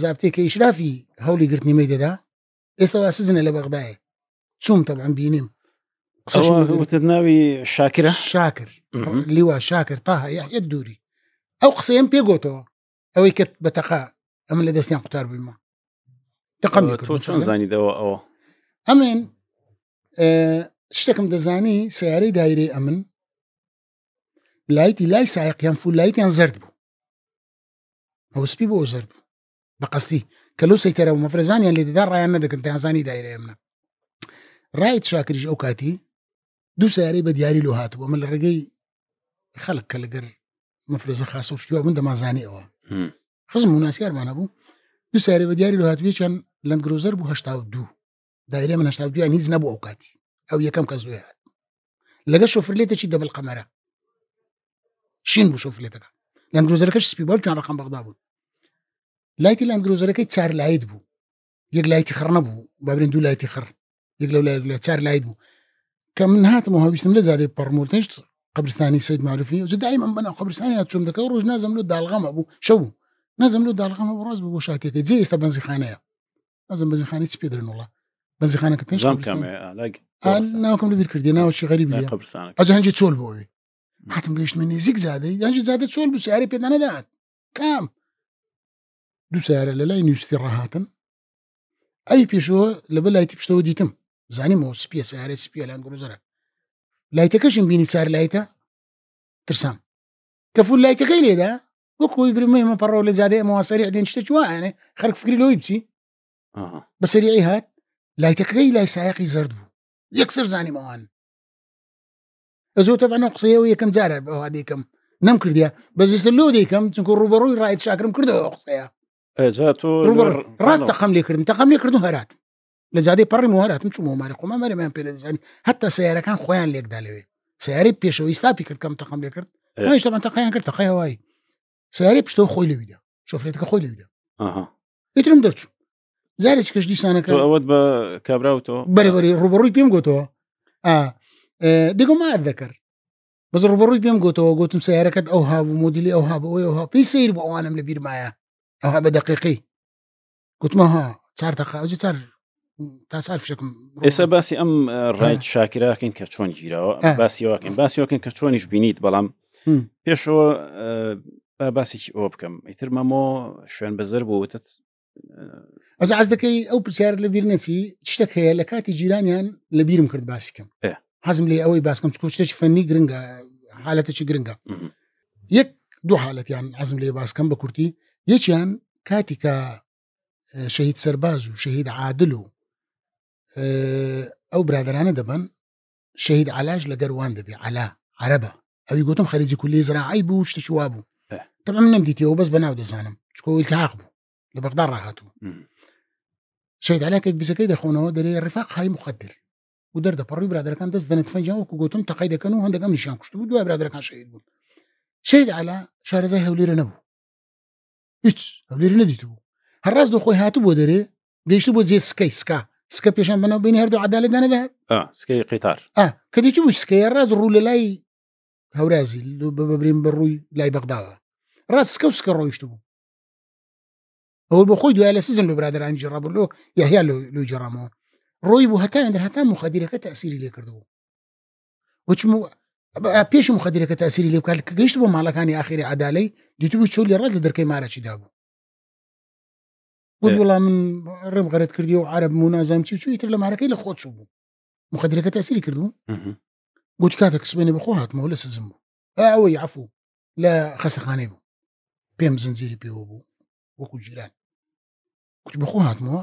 زابطەیەکە ئیشرافی هەولی گرتنی مەی دەدا ئێستا وا سزنە لە بەغدایە چوم تەبعاً بینیم ناوی شاکرە شاکر لیوا شاکر تاها یحیە دووری ئەو قسەیەم پێگۆتەوە ئەوەی کرد بە تەقا ئەمن لە دەستیان قوتار بوویمە تەقەم تۆ چۆن زانیدەوە ئەوە ئەمێن شتێکم دەزانی سیارەی دایرەی ئەمن لایتی لای سایقیان فولایتیان زرد بوو ئەو سپی بۆ زرد بوو بە قەستی کە لەو سەیتەرە و مەفرەزانیان لێ دەدا ڕایان نەدەکەن تیانزانی دایرەیە منە ڕایت شاکریش ئەو کاتی دوو سیارەی بە دیاری لۆ هاتبوو ئەمە لە ڕێگەی خەڵک کە لەگەر مەفرەزە خاسە و شتیوە من دەمازانی ئەوە خزم مناسیارمانە بوو دوو سیارەی بە دیاری لۆ هاتوویەکیان لەندگرۆزەر بوو 82 دایرەی من 82 یان هیچ نەبوو ئەو کاتی ئەو یەکەم کەس دوێ هات لەگە شۆفرلێتێکی دەبڵ قەمەرە شین بوو شۆفرلێتەکە لەندگرۆزەرەکەش سپی بوو چوان ڕقم بەغدا بوون لایتی لەندگرۆزەرەکەی چار لایت بوو یەک لایتی خڕ نەبوو بابرین دوو لایتی خڕ یەک لەو چار لایت بوو کە من هاتمەوە هەویستم لە زادەی پەڕمۆرتنشت قبرستانی سید معروفی و دائما بەناو قبرستانی هاتچووم دەکە ڕۆژ نازم لۆ داڵغەمە بوو شەو نازم لۆ داڵغەمە بۆ ڕاست بوو بۆ شاتێکە جێ ئێستا بەنزیخانەیە نازم بەنزیخانەی چ پێدرن وڵا بەنزیخانەکە تەنش ناوکەم لەبیر کردی ناوەشی غەریبی ئەجا هەنجی چۆل بۆەوەی هاتم گەیشتمە نێزیک زادەی یانجی زادە چۆل بوو سیارەی پێدا نەدات کام دوو سیارە لە لای نیوستی ڕاهاتن ئەی پێشەوە لەبەر لایتی پشتەوە دیتم زانیمەوە سپیە سیارەی سپیە لەندگرۆزەرە لایتەکەشم بینی سار لایتە ترسام کە فول لایتەکەی لێدا وەکۆی برمەمە پەڕەوە لە زادەی ئەمەوە سەریع دێن شتە چوانێ خەرک فکری لەوەی بچی بە سەریعی هات لایتەکەی لای سایقی زرد بوو یەکسەر زانیمەوان ئەزۆ تەبەنە قسەیەوە یەکەم جارە بەوا دەیکەم نەم کردیا بەزیستە لۆ دەیکەم چونکە ڕوبەڕووی ڕایت شاکرم کردەوە قسەیە ڕاست تەقەم لێکردن هەرات لە زادەی پەڕی هەراتم چوومەوە ماری خۆمان مەرەمان پێ دەزانین هەتا سیارەکان خۆیان لێکدا لەوێ سیارەی پێشەوەی ستاپی کرد کەم تەقەم لێ کرد هیچتەمان تەقەیان کرد تەقەی هەوایی سیارەی پشتەوە خۆی لەویدا شۆفرێتەکە خۆی لەویدا ئیترم دەرچوو زارێک کەش دیسانەکە ئەوەت بە کابراوتەوە بەرەبەری ڕوبەڕووی پێم گوتەوە دێگۆ مار دەکرد بەس ڕوبەڕووی پێم گوتەوە گوتم سیارەکەت ئەو هابوو مۆدیلی ئەو هابەوەی ئەوها پێی سیر بۆ ئەوانم لە بیرمایە ئەوها بە دەقیقی گوتمەها 4 دقیقە چار تا سال فشکم ئێستا باسی ئەم ڕایت شاکراکەین کە چۆن گیرەوە باسیەوەکەین کە چۆنیش بینیت بەڵام پێشەوە باسێکی ئەوە بکەم ئیتر مەمۆ شوێن بەزەر بۆوتت ئەز دەکەی ئەو پرسیار لە بیر نەچی شتێک هەیە لە کاتی جیرانیان لە بیرم کرد باسیکەم حەزم لێ ئەوەی باسکەم چکو شتێکی فەنی گرنگە حالەتێکی گرنگە یەک دوو حالەتیان حەزم لێ باسکەم بە کورتی یەکیان کاتی کە شەهید سەرباز و شەهید عادل و ئەو برادرانە دەبن شەهید علاج لە گەروان دەبێ علا عەرەبە ئەوی گوتم خەریجی کولی زراعی بوو شتێکی وا بوو طبعا من نەمدیتەوە بەس بەناو دەزانم چکۆ ئیلتحاق بوو لە بەغدا ڕاهاتوو شەهید علاکە بیزەکەی دەخۆنەوە دەرێ ڕفاق های مخدر و دەردەپەڕی برادەکان دەست دەنێت فەنجان وەکو گوتم تەقەی دەکەن و هەندێک ئەم نیشان کوشت بوو دوای برادەکان شەهید بوون شهید علا شارەزای هەولێرە نەبوو هیچ هەولێرە نەدیتبوو هەڕاست دۆ خۆی هاتوو بۆ دەرێ گەیشت بۆ جێ سکە پێشان بنەوە بینی هەردوو عەدالەت دانەدا سکەی قیتار کە دیتی بوو سکەیە ڕاست ڕوو لە لای هەورازی ببرین بەڕووی لای بەغداوە ڕاست سکە و سکە ڕۆیشت بوو ئەوە بۆ خۆی دوای لە سزن لە برادرانی جێڕابوو لۆ یاهیا لۆی جێڕامەوە ڕۆی بوو هەتا مخەدیرەکە تەئسیری لێ کردبوو وچم پێش مخەدیرەکە تەئسیری لێ بکات کە گەیشت بۆ ماڵەکانی ئاخری عەدالەی دیتبوو چۆ لێ ڕاست لە دەرکەی مارەچی دابوو وڵام من ڕێم غەرت کردی و عەرەب بوو نازانم چی چوو ئیتر لە مارەکەی لە خۆت چوو بوو مخەدیرەکە تەئسیری کردبوو گوتی کاتێک سبێنێ بەخۆ هاتمەوە لە سزم بوو ئەوەی عەفوو لە خەستەخانەی بوو پێم زنجیری پێوە بوو وەکو جیران گوتی بەخۆ هاتمەوە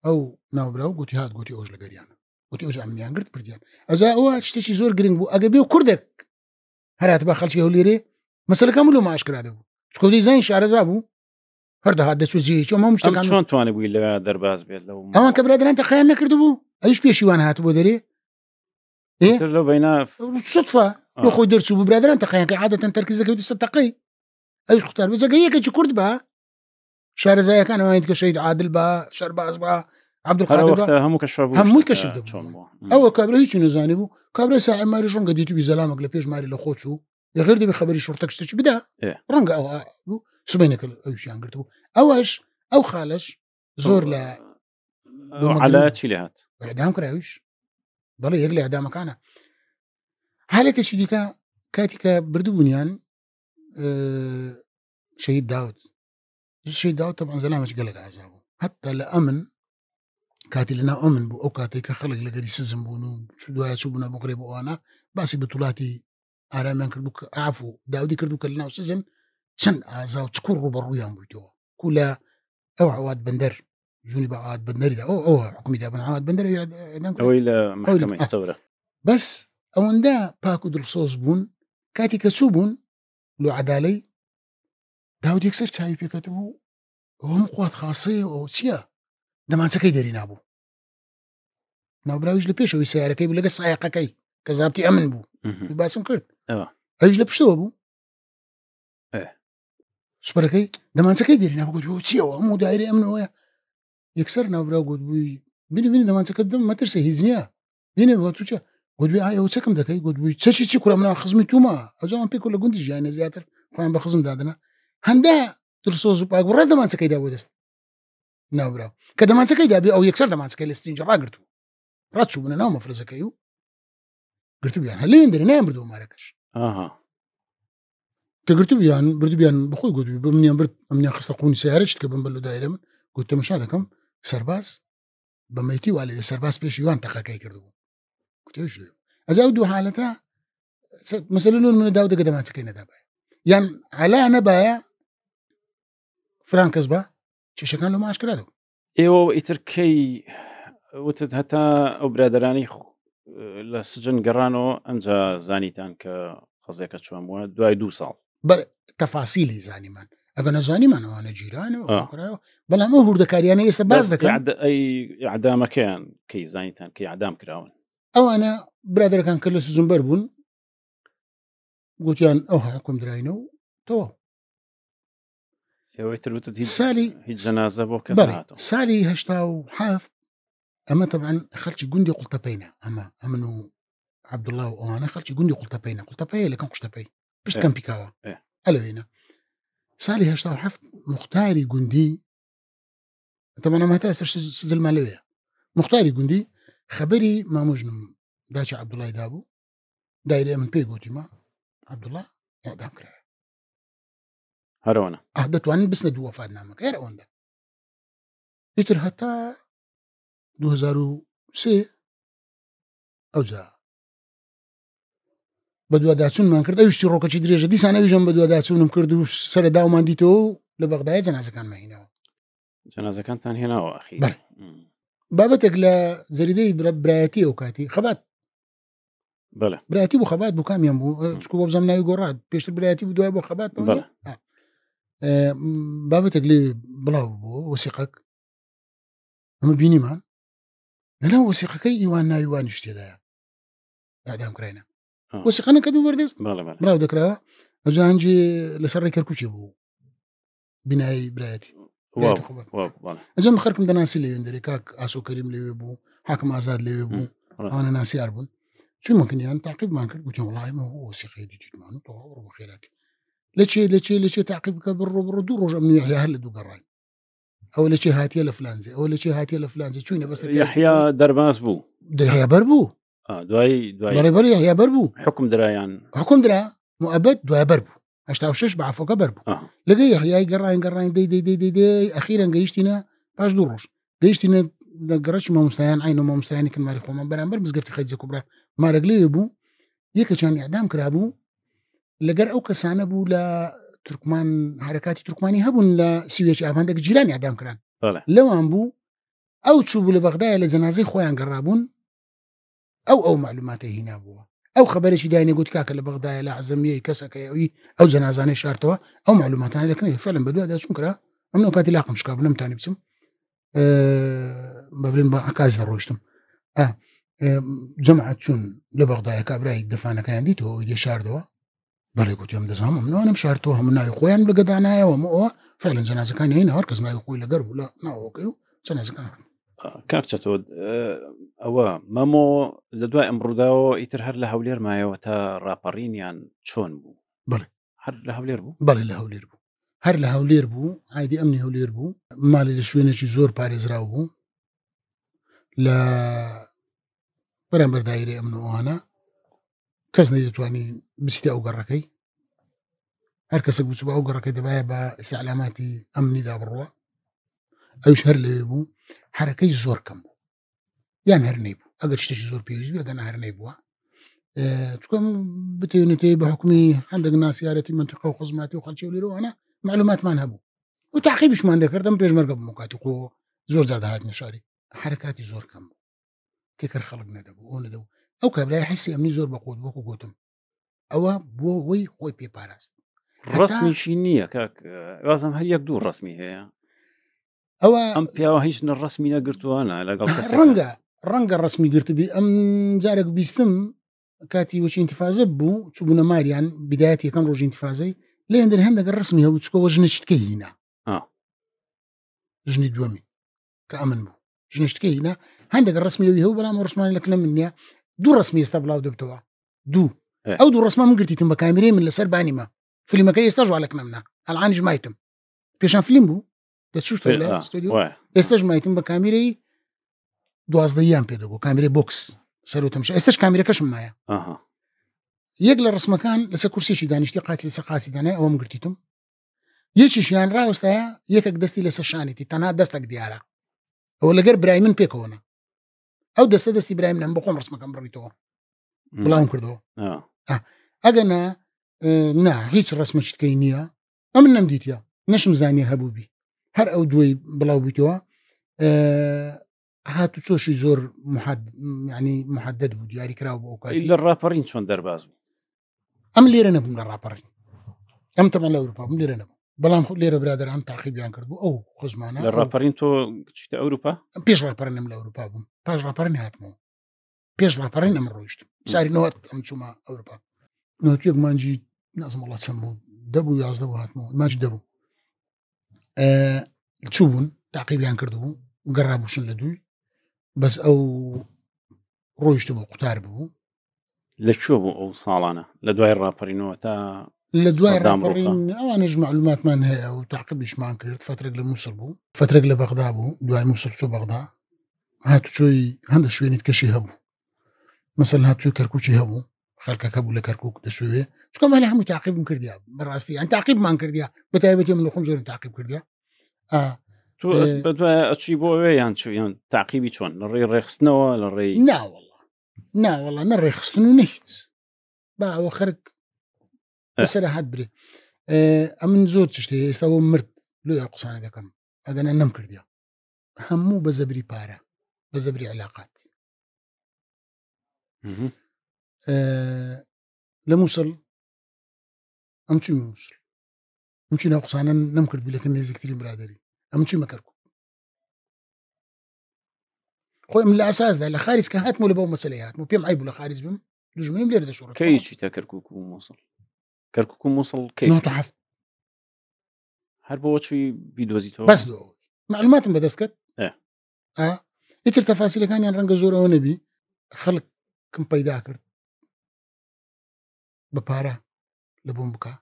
ئەو ناوبراو گوتی هات گوتی ئەوش لە گەریانە گوتی ئەوش ئەمیان گرت پردیان ئەزا ئەوە شتێکی زۆر گرنگ بوو ئەگە بێ و کوردێک هەرات بە خەڵکی هەولێرێ مەسەلەکەم لۆ ماشکرا دەبوو چکۆ دەیزانی شارەزا بوو هەر دەهات دەچوو جێیەکی ئەمە شتەکان چۆن توانێ بووی لە دەرباز بێت لەو ئەوان کە برادران تەقیان نەکرد بوو ئەویش پێشیوان هات بۆ دەرێ لەو بەینا صدفە لۆ خۆی دەرچوو بوو برادران تەقیان کە عادەتەن تەرکیز دەکەوێت سەد تەقەی ئەویش خوتار بەجێگە یەکێکی کورد بە شارەزایەکان ئەوانیت کە شەید عادل بە شەرباز بە عەبدولقادر هەموو کەشف بوو هەمووی کەشف دەبوو ئەوە کابرا هیچ نەزانی بوو کابرای ساعی ماری ڕەنگە دیتوبی زەلامێک لە پێش ماری لە خۆ چوو غێر دەبێ خەبەری شورتەک شتێکی بدا ڕەنگە ئەوە بوو سبەینێک ئەویشیان گرت بوو ئەوەش ئەو خاڵش زۆر لە عەلا چی لێ هات ئەعدام کراویش بەڵێ یەک لە ئەعدامەکانە حالێتێکی دیکە کاتی کە بردوبوونیان شەهید داوود طبعا زەلامەش گەلێک ئازا بوو حتا لە ئەمن کاتی لەنا ئەمن بوو ئەو کاتێک کە خەڵک لەگەری سزم بوون و دوایە چوو بوونە بۆ قڕێ بۆ ئەوانە باسی بەتوڵاتی ئارامیان کردو کە ئافو داودی کردو کە لەناو سزن چەند ئازا و چکوڕ ڕوبەڕوویان بوویتەوە کو لە ئەو عەواد بەندەر ژوونی بە عەواد بەندەریدا ئەوە حکومی دابن عەواد بەندەر ئەوەی لە محکەمەی تەورە بەس ئەوەندە پاک و دڵسۆز بوون کاتی کە چوو بوون لۆ عەدالەی داود یەکسەر چاوی پێکەوت بوو ئەوەم قوات خاسەیە ئەو چییە دەمانچەکەی دەری نابوو ناوبراویش لە پێشەوەی سیارەکەی بوو لەگە سایقەکەی کە زابتی ئەمن بوو باسم کرد ئەویش لە پشتەوە بوو سوپەرەکەی دەمانچەکەی دەری نابوو گوت چیەوە هەموو دایرە ئەمنەوەیە یەکسەر ناوبراو گوت بووی بینی دەمانچەکە دەم مەترسە هیچ نییە بینێ بۆ تو چە گوت بێ ئەوە چەکەم دەکەی گوت بووی چی کوڕە منە خزمی تومە ئەوجان پێکۆ لە گوندی ژیانە زیاتر خۆیان بە خزم دادنە هەندە دڵسۆز و پاک و ڕاست دەمانچەکەی دا بۆ دەست ناوبراو کە دەمانچەکەی دابێ ئەو یەکسەر دەمانچەکەی لە ستینجە ڕاگرتو ڕاتچوو بنە ناو مەفرەزەکەی و گرتوبیان هەلێن دەرێ نایان بردەوە مارەکەش کە گرتوبیان بردوبیان بەخۆی گوت بمنیان برد ئەمنیان خستە قوونی سیارەت کە بم بەلو دایرە من گوت تەماشا دەکەم سەرباز بە مەیتی وا لێ سەرباز پێشیوان تەقەکەی کردبوو گوتێش ئەزا ئەو دوو حالەتە مەسەلە لۆن منە داو دەگە دەمانچەکەی نەدابایە یان عەلا نەبایە فران کەس بە چێشەکان لە ماشکرادەوە ئێوە ئیتر کەی وتت هەتا ئەو برادەرانی لە سجن گەڕانەوە ئەنجا زانیتان کە خەزێکە چۆن بووە دوای 2 ساڵ بەر تەفاسیلی زانیمان ئەگە نەزانیمانەوەوانە جیرانەوە بەڵام ئەو هوردەکاریانە ئێستا باز دەکەن ئەعدامەکەیان کەی زانیتان کەی ئەعدام کراون ئەوانە برادەرەکان کە لە سزمبەر بوون گوتیان ئەو حکم دراینەوە تەواو سالی هیچ جەنازە بۆ کەس هاتەوە سالی 1970 ئەمە طبعا خەڵکی گوندی قوڵتەپەینە ئەمن و عەبدوڵڵا و ئەوانە خەڵکی گوندی قوڵتەپەینە قوڵتەپەیە لەکەم قوشتەپەی پشتکەم پیکاوە ئەلەوێنە سالی 1970 مختاری گوندی طبعا ئەمە هەتا سزلمان لەوەیە مختاری گوندی خەبەری مامۆژنم داچی عەبدوڵڵای دابوو دایرێ من پێی گوتیمە عەبدوڵڵا ئەعدام کرا هەرەوەنە دەتوانین بسنە دوو وەفات نامەکە هەر ئەوەندە ئیتر هەتا 2003 ئەوجا بە دوواداچوونمان کرد ئەویشتی ڕۆکەچی درێژە دیسان ئەویژەم بە دوواداچوونم کرد و سەرە داومان دیتەوە و لە بەغدایە جەنازەکانمان هێناوە جەنازەکانتان هێناوە ئەخیر بابەتێک لە زەریدەی برایەتی ئەو کاتی خەبات بەڵێ برایەتی بوو خەبات بوو کامیان بوو چکو بۆ بزەم ناوی گۆڕات پێشتر برایەتی بوو دوای بۆ خەبات بابەتێک لێ بڵاو بوو وەسیقەک ئەمە بینیمان لەناو وەسیقەکەی ئیوان ناویوانی شتێدایە ئەعدام کراینە وەسیقەنە کە دوو بەردەست بڵاو دەکراوە أجانجي لسر كركوشي بو بناي برايتي برايتي خبر واو أجا مخركم دناسي لي يندري كاك آسو كريم لي يبو حاكم آزاد لي يبو أنا ناسي أربون شو ممكن يعني تعقيب ما كنت قلت والله ما هو سيخي دي تجمعنا طور وخيراتي ليش تعقيبك برو دور رجع من يحيى هل دو قراي أو ليش هاتي لفلانزي أو ليش هاتي لفلانزي شو بس يحيى درباس بو ده يحيى بربو دواي بري يحيى بربو حكم درا مؤبد دواي بربو أشتاو شش بعفوك بربو لقي يحيى قراين دي أخيرا قيشتنا باش دوروش قيشتنا قرش ما مستعان عينه ما مستعان كن ماري خوما برامبر بس قفتي خيزة كبرى ما رجلي يبو يك كان إعدام كرابو لقر أو كسانة بو لا تركمان حركات تركماني هبون لا سويش عندك جيران إعدام كران لو أنبو أو تسوبوا لبغداد لزنازي خويا قرابون أو معلوماته هنا بوا أو خبرش دايني قلت كاك لبغداد لا عزمية كسك أو زنازاني شارتوا أو معلوماتنا لكن فعلا بدو هذا شنكرا أمنو كاتي لاقم شكاب لم تاني بسم بابلين كاز دروشتم جمعت شون لبغداد كابراي دفانا كان ديتو يجي شاردوا بله قلت يوم دزهم منو أنا مشارتوها من ناي خويا بلقد أنا ومو فعلا جنازة كان هنا هركز ناي خوي لقرب لا ناوكيو جنازة كان كاكتشتود أو مامو لدواء أمروداو يترهر لهولير ما يوتا رابرين يعني شون بو بله هر لهولير بو بله لهولير بو هر لهولير بو عادي أمني هولير بو مالي لشوينة شي زور باريز راو بو لا برامبر دايري أمنو أنا كزني يتواني بستي أو قركي هر كسك بسبع أو قركي دبايا با استعلاماتي أمني دا بروا أيش هر ليبو حركي زور كم يعني هر نيبو أقل شتش زور بيوز بي أقل هر نيبو تكون بتيونتي بحكمي عندك ناس يارتي منطقة وخزماتي وخلشي وليرو أنا معلومات ما نهبو وتعقيبش ما عندك دم بيج مرقب مكاتكو زور زاد هات نشاري حركاتي زور كم تكر خلقنا دبو وندبو أو كبلا يحسي أمني زور بقود بوكو قوتم أو بو وي خوي بيباراست رسمي شينية كاك لازم هل يقدور رسمي هي أو أم بيا هيش الرسمي نقرتو أنا لا قال كسر رنجا الرسمي قرت بي أم جارك بيستم كاتي وش انتفاضة بو تبونا ماريان بدايتي كان روج انتفاضي لين در هندك الرسمي هو تسكو وجنش تكينا جني دومي كأمن بو جنش تكينا هندك الرسمي هو بلا مرسمان لك مني دو رسمي استبلاو دبتوا دو أو دو رسمي من قرتي تم كاميرين من لسر بانيما فيلم كي يستجوا على كلامنا الآن جمايتم بيشان فيلم بو تشوف ولا استوديو يستجمع بكاميري دوازديان بيدو كاميري بوكس سرو تمشي استش كاميرا كش معايا يقل الرسم كان لسه كرسي شي دانشتي قاتل لسه قاسي دانا او مقرتيتم يشي شان راوستا يكك دستي لسه شانتي تنا دستك ديارا ولا غير برايمن بيكونا او دستي برايمن ام بقوم رسم كان بريتو بلاهم كردو اجنا نا هيك رسمه شتكينيا ام نمديتيا نش مزاني هبوبي هر او دوي بلاو بيتوا هاتو تشوشي زور يعني محدد بو دياري كراو بوكاتي إلا الرابرين شون درباز أم ليرنا بم الرابرين أم طبعا لأوروبا أم ليرنا بلام ليرة برادر عم تعقيب يانكردو أو خزمانا الرابرين تو شت أوروبا بيش رابرين أم لأوروبا بم باش رابرين هاتمو بيش رابرين أم رويشتم ساري نوات أم تشوما أوروبا نوت يوم مانجي لازم الله تسمو دبو يازدبو هاتمو مانجي دبو تشوبون تعقيب يانكردو وقرابو شن لدوي بس أو رويشتبو قتاربو لشوبو أو صالانة لدواي الرابرين وتا لدواي الرابرين أو أنا أجمع معلومات ما نهي أو تعقبش ما انكرت فترة لموصل بو فترة لبغداد بو دواي موصل شو بغداد هاتو شوي هذا شوي نتكشي هبو مثلا هاتو كركوشي هبو خلك هبو لكركوك دسويه شو كمان هم تعقيب مكرديا براستي يعني تعقيب ما انكرديا بتاعتي من خمسة تعقيب كرديا تو بدوا أتشيبوا يعني شو يعني تعقيبي شون الري رخصنا ولا الري نا والله نري خصنو نهت با وخرك بس راح بري أمن زور تشتي يستوى مرت لو يقصان ذا كم أجانا نمكر ديا همو بزبري بارا بزبري علاقات لموصل أمشي موصل أمشي نقصانا نمكر بي لكن نزيك كتير برادري أمشي مكركو خوي من الأساس ده لخارج كهات مو لبو مسليات مو بيم عيب لخارج بيم لجمين بلير ده شورة كيشي تكركوك وموصل کەرکووک و مووسڵ کەی 97 هەر بۆچی بیدۆزیتەوە بەس دو معلوماتم بەدەست کرد ئیتر تەفاسیلەکانیان ڕەنگە زۆرەوە نەبی خەڵکم پەیدا کرد بە پارە لە بۆم بکە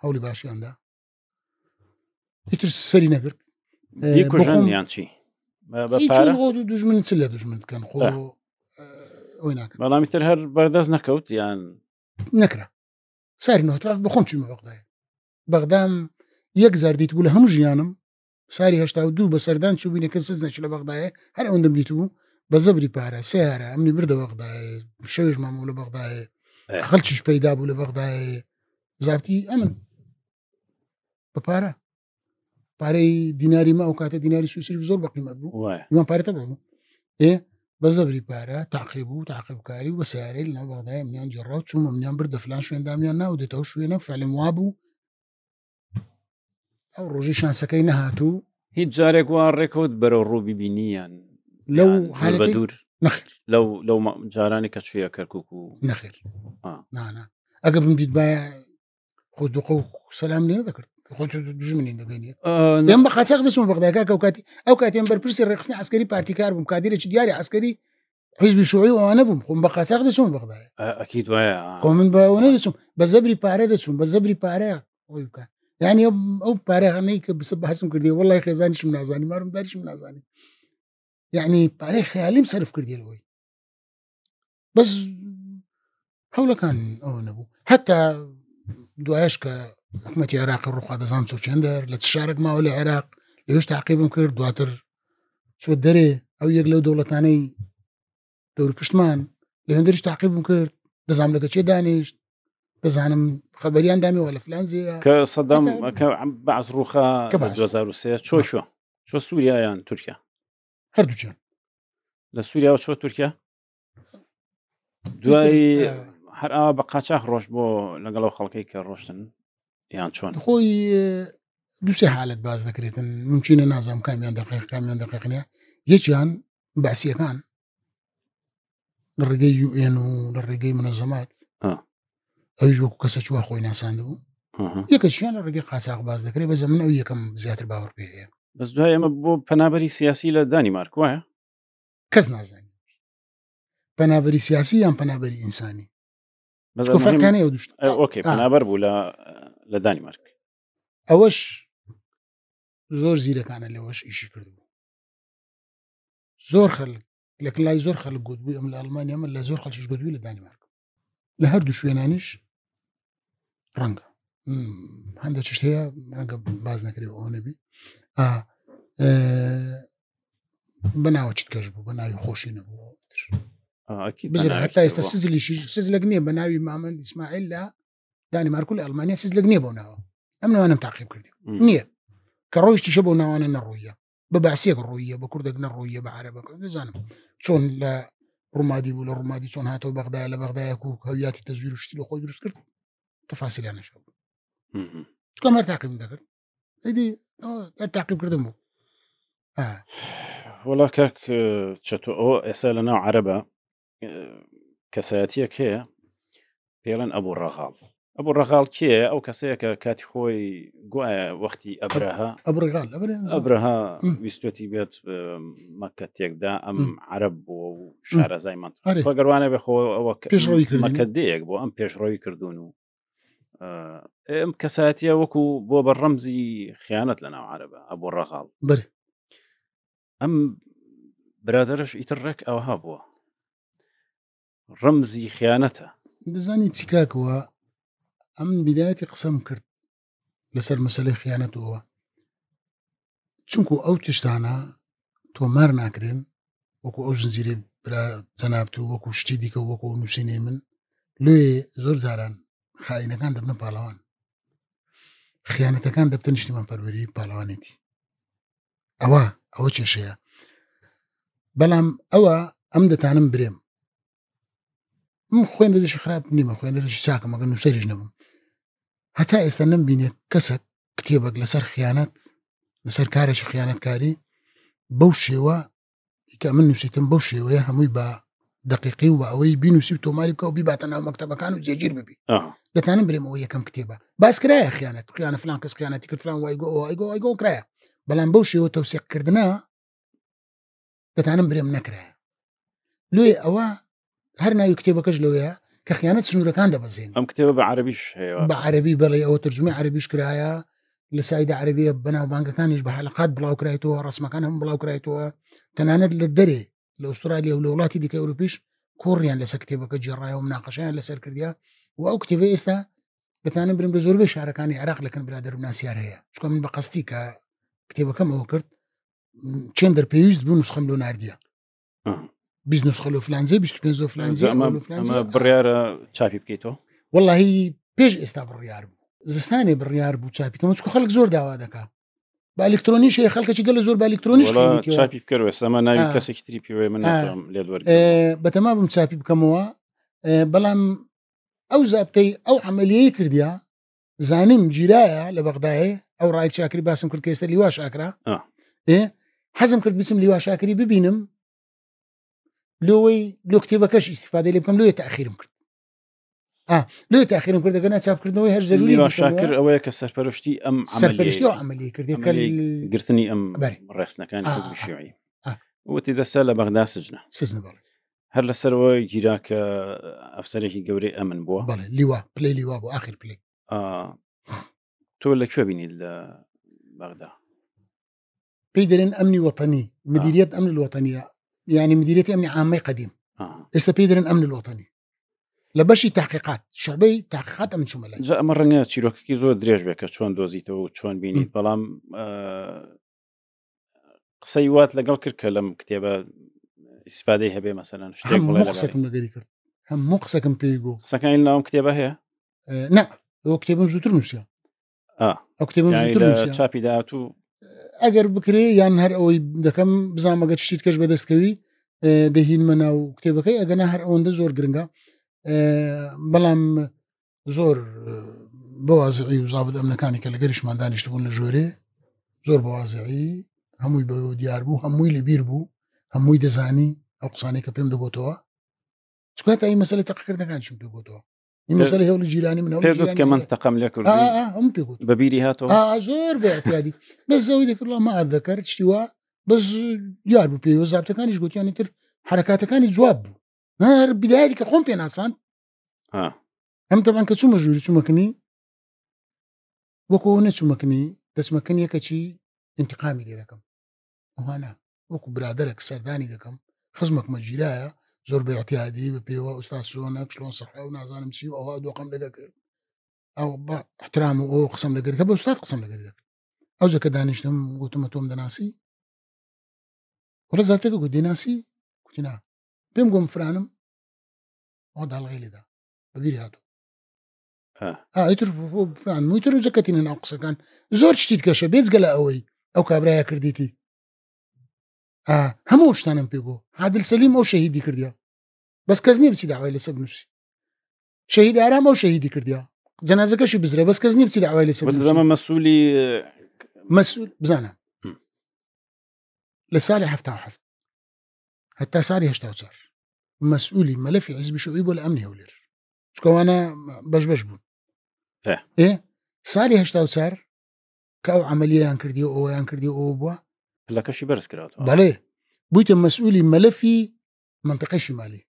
هەوڵی باشیاندا ئیتر سەری نەگرت کوژانیان چی دوژمن چ لە دوژمن بکەن خۆ ئەوی ناکەن بەڵامی تر هەر بەردەست نەکەوت یان نەکرا ساری نەوەتاف بەخۆم چوومە بەغدایە بەغدام یەک زار دیت بوو لە هەموو ژیانم ساری 82 بە سەردان چوو بینە کە سز نەچ لە بەغدایە هەر ئەوەندەم دیت بوو بە زەبری پارە سیارە ئەمنی بردە بەغدایە شەوێژ مامەوە لە بەغدایە خەڵکیش پەیدا بوو لە بەغدایە زابتی ئەمن بە پارە پارەی دیناری ما ئەو کاتە دیناری سویسری زۆر بەقیمەت بوو ئیمان پارەتە بوو بە زەبری پارە تاقیب و تاقیبکاری و بە سیارەی لەناو بەغدایە منیان جێڕا و چوومە منیان بردە فلان شوێندامیان ناودێتەوە شوێنە فعلم وا بوو ئەو ڕۆژی شانسەکەی نەهاتوو هیچ جارێک وا ڕێکەوت بەرەو ڕوو ببینیان لەو حالەتە دوور نەخێر لەو جارانی کە چوویە کەرکووک و نەخێر نانا ئەگە بم دیت باە خۆ دوقە و سەلام لێ دەکرد خۆت دژمنین دەگەینێ دەم بە خاچاق دەچم بەغداکە ئەو کاتیان بەرپرسی ڕێخستنی عسکەری پارتیکار بووم کادیرێکی دیاری عسکەری حیزبی شوعی ئەوانە بووم خۆم بە خاچاق دەچم بەغدایە ئەکید وایە خۆ من بەوەنە دەچم بە زەبری پارە دەچوم بە زەبری پارەیە ئەوی بکە یعنی ئەو پارەخانەی کە بەحسم کردی وەڵای خێزانیشم نازانی مارم داریشم نازانی یعنی پارەی خەیالیم سەرف کردیەوەی بەس هەوڵەکان ئەوە نەبوو هەتا دوایش کە حکومەتی عێراق ڕوخوا دەزانم چۆ چەندەر لە شارێک ماوە لە عێراق لەوێش تاقیبم کرد دواتر چۆ دەرێ ئەو یەک لەو دەوڵەتانەی دەوری پشتمان لە هێندەریش تاقیبم کرد دەزانم لەگە چێ دانیشت دەزانم خەبەریان دامیەوە لە فلانزیە کە سەدام بەعز ڕوخا 2003 چۆ سووریا یان تورکیا هەردووچیان لە سووریا چۆ تورکیا دوای هەر ئەوە بە قاچاق ڕۆژ بۆ لەگەڵ ئەو خەڵکەی کە ڕۆشتن یان چۆن خۆی دووسێ حالت باز دەکرێتن ممچینە نازام کامیان دقیق کامیان دقیقنیە یەکیان بەعسیەکان لە ڕێگەی UN و لە ڕێگەی منەزەمات ئەویش وەکو کەسە چوە خۆی ناساندبوو یەکەشیان لە ڕێگەی قاچاق باز دەکرێت بەزە من ئەو یەکەم زیاتر باوەڕ پێ هەیە بەس دوای ئەمە بۆ پەنابەری سیاسی لە دانیمارک وایە کەس نازانی پەنابەری سیاسی یان پەنابەری ئینسانی فەرقانەی ئەو دوشت ئۆکێ پەنابەر بوو لە دانیمارک ئەوەش زۆر زیرەکانە لەوەش ئیشی کردبوو زۆر خەڵک لەکن لای زۆر خەڵک گوتبووی ئەم لە ئەڵمانیا من لە زۆر خەڵکیش گوتبووی لە دانیمارک لە هەردوو شوێنانیش ڕەنگە هەندێک چشت هەیە ڕەنگە باز نەکرێەوە ئەوە نەبی بەناوە چیت کەش بوو بە ناوی خۆشی نەبوو بزر هەتا ئێستا سزلیشی سزلەک نییە بە ناوی مامەند ئیسماعیل لە دانیمارک و لە ئەڵمانیا سزلەک نییە بۆ ناوە ئەم ناوانم تاقیب کردی نییە کە ڕۆیشتیشە بۆ ناوانە نەڕوویە بە باسیەک ڕوویە بە کوردێک نەڕوویە بە عەرەبەکە دەزانم چۆن لە ڕوومادی بوو لە ڕوومادی چۆن هاتەوە بەغدایە لە بەغدایەک و هەویاتی تەزویر و شتی لە خۆی دروست کرد تەفاسیلانەشە بوو چکەم هەر تاقیبم دەکرد ئەیدی هەر تاقیب کردم بوو وەڵا کاک چەتۆ ئەوە ئێستا لە ناو عەرەبە کەسایەتیەک هەیە پێڵێن ئەبوو ڕەغاڵ ئەبوو ڕەغاڵ کێ ئەو کەسەیە کە کاتی خۆی گوایە وەختی ئەبرەها ویستۆتی بێت مەکە تێکدا ئەم عەرەب بووە و شارەزای منتیقە گەڕوانە بێخۆ ئەوە مەکە دەیەک بۆ ئەم پێشڕۆوی کردوون و ئەم کەسایەتیە وەکو بۆ بە ڕەمزی خیانەت لە ناو عەرەبە ئەبوو ڕەغاڵ ئەم برادەرش ئیتر ڕێک ئەوها بووە ڕەمزی خیانەتە دەزانی چیکاکەوە ئەم بیدایەتی قسەم کرد لەسەر مەسەلەی خیانەتەوە چونکو ئەو تشتانە تۆمار ناکرێن وەکو ئەو زنجیرێ برا جەنابتو وەکو شتی دیکە وەکو نووسینێ من لێ زۆر جاران خائینەکان دەبنە پاڵەوان خیانەتەکان دەبتە نیشتیمان پەروەری پاڵەوانێتی ئەوە کێشەیە بەڵام ئەوە ئەم دەتانم برێم من خوێنەرێکی خراپ نیمە خوێنەرێکی چاکە مەگەر نووسەریش نەبووم هەتا ئێستا نەمبینێ کەسێک کتێبێک لەسەر خیانەت لەسەر کارێکی خیانەتکاری بەو شێوە کە من نووسیتم بەو شێوەیە هەمووی بە دقيقي وأوي بينوسي وتوماري بكا وبيباتنا مكتبة كانوا جيجير ببي دتانم بريم ويا كم كتيبة بس كرايا خيانة فلان كس خيانة تكر فلان وايجو كرايا بلان بوشي وتوثيق كردنا دتانم بريم نكرايا لوي أوا هرنا يكتبه كجلويا كخيانة سنورة كان ده بزين أم كتابة بعربيش هي بعربي بلا أو ترجمة عربيش كرايا لسايدة عربية بنا وبانك كان يشبه حلقات بلاو كرايتوها رسم كانهم بلاو كرايتوها تناند للدري لأستراليا ولولاتي ديك أوروبيش كوريان لسكتبه كجرايا ومناقشان لسر كرديا وأكتبه إستا بتانم بريم بزور بيش عركاني عراق لكن بلادر وناسيار هي شكو من بقصتي كتبه كم أوكرت تشندر بيوزد بو نسخة ملو نارديا بيز نسخة لو فلانزي بيز تبينزو فلانزي أما بريارة تشابي بكيتو والله هي بيج إستا بالريار زستاني بالريار بو تشابي كما تشكو خلق زور داوا دكا بإلكتروني شيء خلق شي قال زور بإلكترونيش ولا تشابي بكروس أما ناوي كاسي كتري بيوي من نقرام ليدورد بتمام تشابي بكموا بلام أو زابتي أو عملية كرديا زانم جرايا لبغداد أو رايد شاكري باسم كرد كيس لواء شاكرا إيه حزم كرد باسم لواء شاكري ببينم لو كتابكش استفادة اللي بكم لو تأخير مكرد لو تأخير مكرد أنا تشاف كرد نوي هرج ضروري لواء شاكر أويا كسربرشتي أم سربرشتي أو عملية كردي عملية قرثني أم رأسنا كان الحزب الشيوعي وتدا سال بغداد سجن بالي هل السروي جيراك أفسريكي جوري أمن بوا بالي لواء بلاي لواء بو آخر بلاي تقول لك شو بيني بغداد بيدرين أمني وطني مديرية أمن الوطنية يعني مديرية أمن عامة قديم بيدرين أمن الوطني لبشي تحقيقات شعبي تحقيقات أمن شمالي جاء مرة نيات شيروكي زود دريج بك شلون دوزيتو وشلون بيني بلام قصيوات لقل كركلم كتابة استفادة هبه مثلا هم مقسكم لقري كرت هم مقسكم بيجو سكان لنا كتابة هي لا هو كتابة مزوتر نسيا أو كتابة مزوتر يعني لا شابي داتو أجر بكري يعني هر أوي دكم بزعم قد شتيت كش بدست كوي دهين منا وكتابة كي أجنا هر أون زور جرينجا بلام زور بوازعي وزابد أمريكاني كلا قريش ما دانيش تبون لجوري زور بوازعي هموي بيو ديار بو هموي لبير بو هموي دزاني أو قصاني كبيم دبوتوا شكوات أي مسألة تقرير ده كانش بيقوتوا المسألة هي اللي جيراني من أول جيراني كمان تقام لك هم بيقوتوا ببيري هاتو زور باعتيادي بس زوي ذيك الله ما أتذكر اشتوا بس ديار بو بيو زابت كان يقول يعني تر حركاته كان جواب نهار بداية كقوم بين أصلا هم طبعا كتسو مجوري تسو مكني وكونه تسو مكني بس مكني كشي انتقامي لذاكم وهنا وكو برادرك سرداني ذاكم خصمك مجيرايا زور باعتيادي ببيو أستاذ شلونك شلون صحة ونازان مسيو أو هادو قم لذاك أو احترامه أو قسم لذاك أبو أستاذ قسم لذاك أو زكا دانشتم قلت متوم دناسي ولا زالتك قلت دناسي قلت نعم بيم قوم فرانم وضع الغيلي ده ببيري هاتو يترفو فران مو يترفو زكاتين ناقصة كان زور شتيت كاشا بيز قلا أوي أو كابرايا كرديتي هموش تانم بيقو عادل سليم أو شهيدي كرديا بس كزني بسي دعوة لسب نفسي شهيد أرام أو شهيدي كرديا جنازة كشي بزرة بس كزني بسي دعوة لسب نفسي وده مسؤول بزانا لسالي حفتها وحفت حتى سالي هشتاو صار مسؤولي ملفي حزب شعيب ولا أمني هولير شكو أنا بش بون إيه سالي هشتاو صار كأو عملية ينكرديو أو بوا لا كشي برس كراتو بالي بويت مسؤولي ملفي منطقة شمالي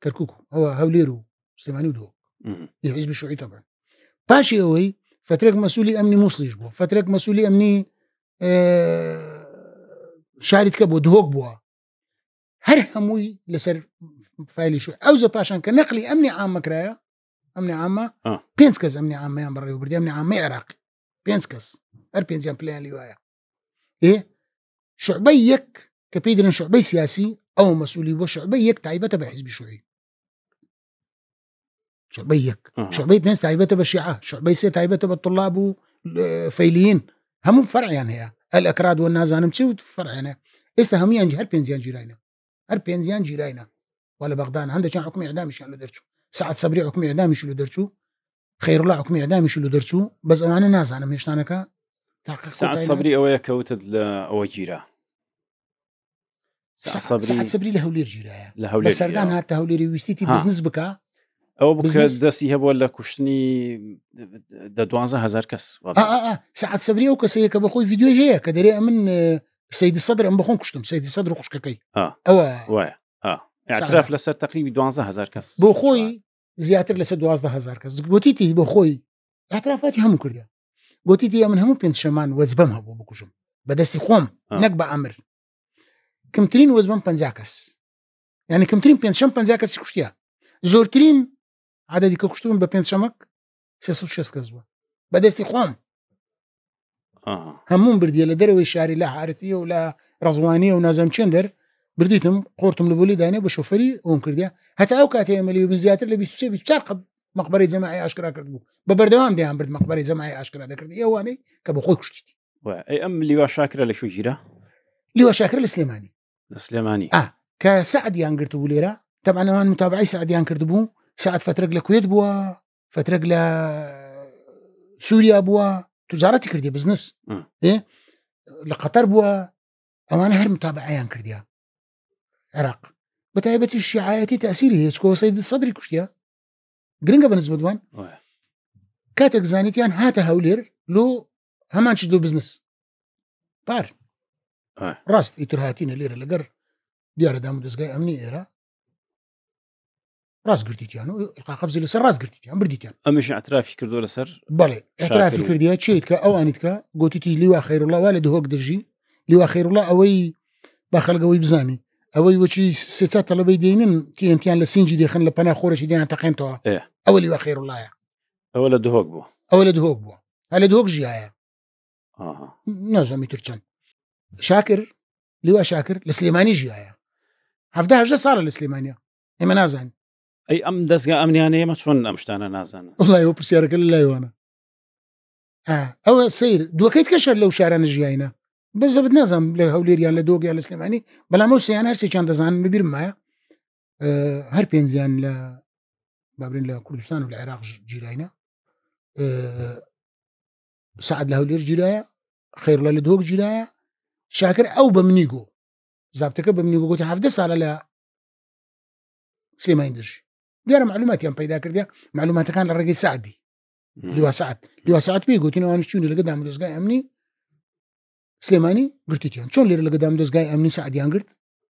كركوكو هو هوليرو سليماني دو حزب الشيوعي طبعا باشي أوي فترك مسؤولي أمني موصلش بوا فترك مسؤولي أمني شارد كبو دهوك بوا هر هموي لسر فايلي شو أو زباشان كنقلي أمني عامة كرايا أمني عامة بينسكز أمني عامة يان برا يوبردي أمني عامة عراقي بينسكز هر بينزيان بلان ليوايا إيه شعبيك كبيدرن شعبي سياسي أو مسؤولي وشعبيك تعيبته بحزب الشيوعي شعبيك شعبي بنس تعيبته بالشيعة شعبي سي تعيبته بالطلاب وفيليين هم فرع يعني هي الأكراد والنازان مشي فرع يعني استهميان هر بينزيان جيراينا هر بينزيان جيراينا ولا بغداد عنده كان حكم إعدام شو درتشو سعد صبري حكم إعدام شو درتشو خير الله حكم إعدام شو درتشو بس أنا ناس أنا مش أنا سعد صبري أو يكوت أو جيرا سعد سەبری لە هەولێر گیرایە لە هەولێر بە سەردان هاتە هەولێری ویستیتی بزنس بکە ئەوە بکە دەستی هەبووە لە کوشتنی 12,000 کەس سعد سەبری ئەو کەسەیە کە بەخۆی ڤیدیۆی هەیە کە دەرێ من سەیدی سەدر ئەم بەخۆم کوشتم سەیدی سەدر و خوشکەکەی ئەوە وایە اعتراف لەسەر تقریبی 12,000 کەس بۆ خۆی زیاتر لەسەر 12,000 کەس گوتیتی بۆ خۆی اعترافاتی هەموو کردیا گوتیتی من هەموو پێنج شەمان وەزبەم هەبوو بکوژم بەدەستی خۆم نەک بە ئەمر کەمترین وەزبەم 50 کەس یعنی کەمترین پێنج شەم 50 کەسی کوشتیا زۆرترین عددی کە کوشتوم بە پێنج شەمەک 360 کەس بووە بەدەستی خۆم هەموم بردیە لە دەرەوەی شاری لە حارەتیە و لە ڕزوانیە و نازەم چێندەر بردیتم قۆرتم لە بۆلی دانێ بە شۆفەری ئەوم کردیا هەتا ئەو کاتێ ئەمەلی و زیاتر لە 23 مەقبەرەی جەماعی ئاشکرا کرد بوو بە بەردەوام دەیان برد مەقبەرەی جەماعی ئاشکرا دەکرد ئەوانەی کە بە خۆی کوشتی ئەم لیوا شاکرە لە شوێ ژیرە لیوا شاکر لە سلێمانی کە سعدیان گرت بوو لێرە طبعا ئەوان متابعی سعدیان کرد بوو سعد فترەك لە کوێت بووە فترەك لە سووریا بووە توزارەتی کردی بزنس لە قەتەر بووە ئەوانە هەر متابعیان کردیا عێراق بەتایبەتی شیعایەتی تەسیری هیچ کۆ سەید سەدری کوشتیا گرنگە بەنسبە دوان کاتێک زانیتیان هاتە هەولێر لۆ هەمان چ دۆ بزنس پار ڕاست ئیتر هاتینە لێرە لەگەر دیارە دام و دەستگای ئەمنی ئێرە ڕاست گرتیتیان و قاقەبزی لەسەر ڕاست گرتیتیان بردیتیان ئەمەش اعترافی کردو لەسەر بەڵێ اعترافی کردیا چیت کە ئەوانیت کە گوتیتی لیوا خەیرڵڵا وا لە دهۆک دەژی لیوا خەیرڵڵا ئەوەی با خەڵگەوەی بزانی ئەوەی وەچی سێچە تەڵەبەی دێنن تیان لە سینجی دێخن لە پەنا خۆرەشی دیان تەقێنەوە ئەوە لیوا خەیرڵڵایە ئەوە لە دهۆک بوو ئەوە لە دهۆک بووە هە لە دهۆک ژیایە نازەمی ترچەند شاکر لیوا شاکر لە سلێمانی ژیایە 17 ساڵە لە سلێمانیا ئێمە نازانین ئەی ئەم دەستگا ئەمنیانەیەمە چۆن ئەم شتانە نازانن وڵای ئەو پرسیارەکە لە لایوانە ئەوە سیر دووەکەیت کەشەر لەو شارانە ژیاینە بەزەبت نازانم لە هەولێریان لە دۆگیان لە سلێمانی بەڵام ئەو سیان هەرسێکیان دەزانن ببیرم مایە هەر پێنجیان لە بابرین لە کوردستان و لە عێراق گیراینە سعد لە هەولێر گیرایە خەیرڵڵا لە دۆک گیرایە شاکر ئەو بە منیگۆ زابتەکە بە منیگۆ گوتی 17 ساڵە لە سلێمانی دژی دیارە معلوماتیان پەیدا کردیا معلوماتەکان لە ڕێگەی سعدی لیوا سعد پێی گوتین ئەوانش چوونی لەگە دام و دەستگای ئەمنی سلێمانی گرتیتیان چۆن لێرە لەگە دام و دەستگای ئەمنی سعدیان گرت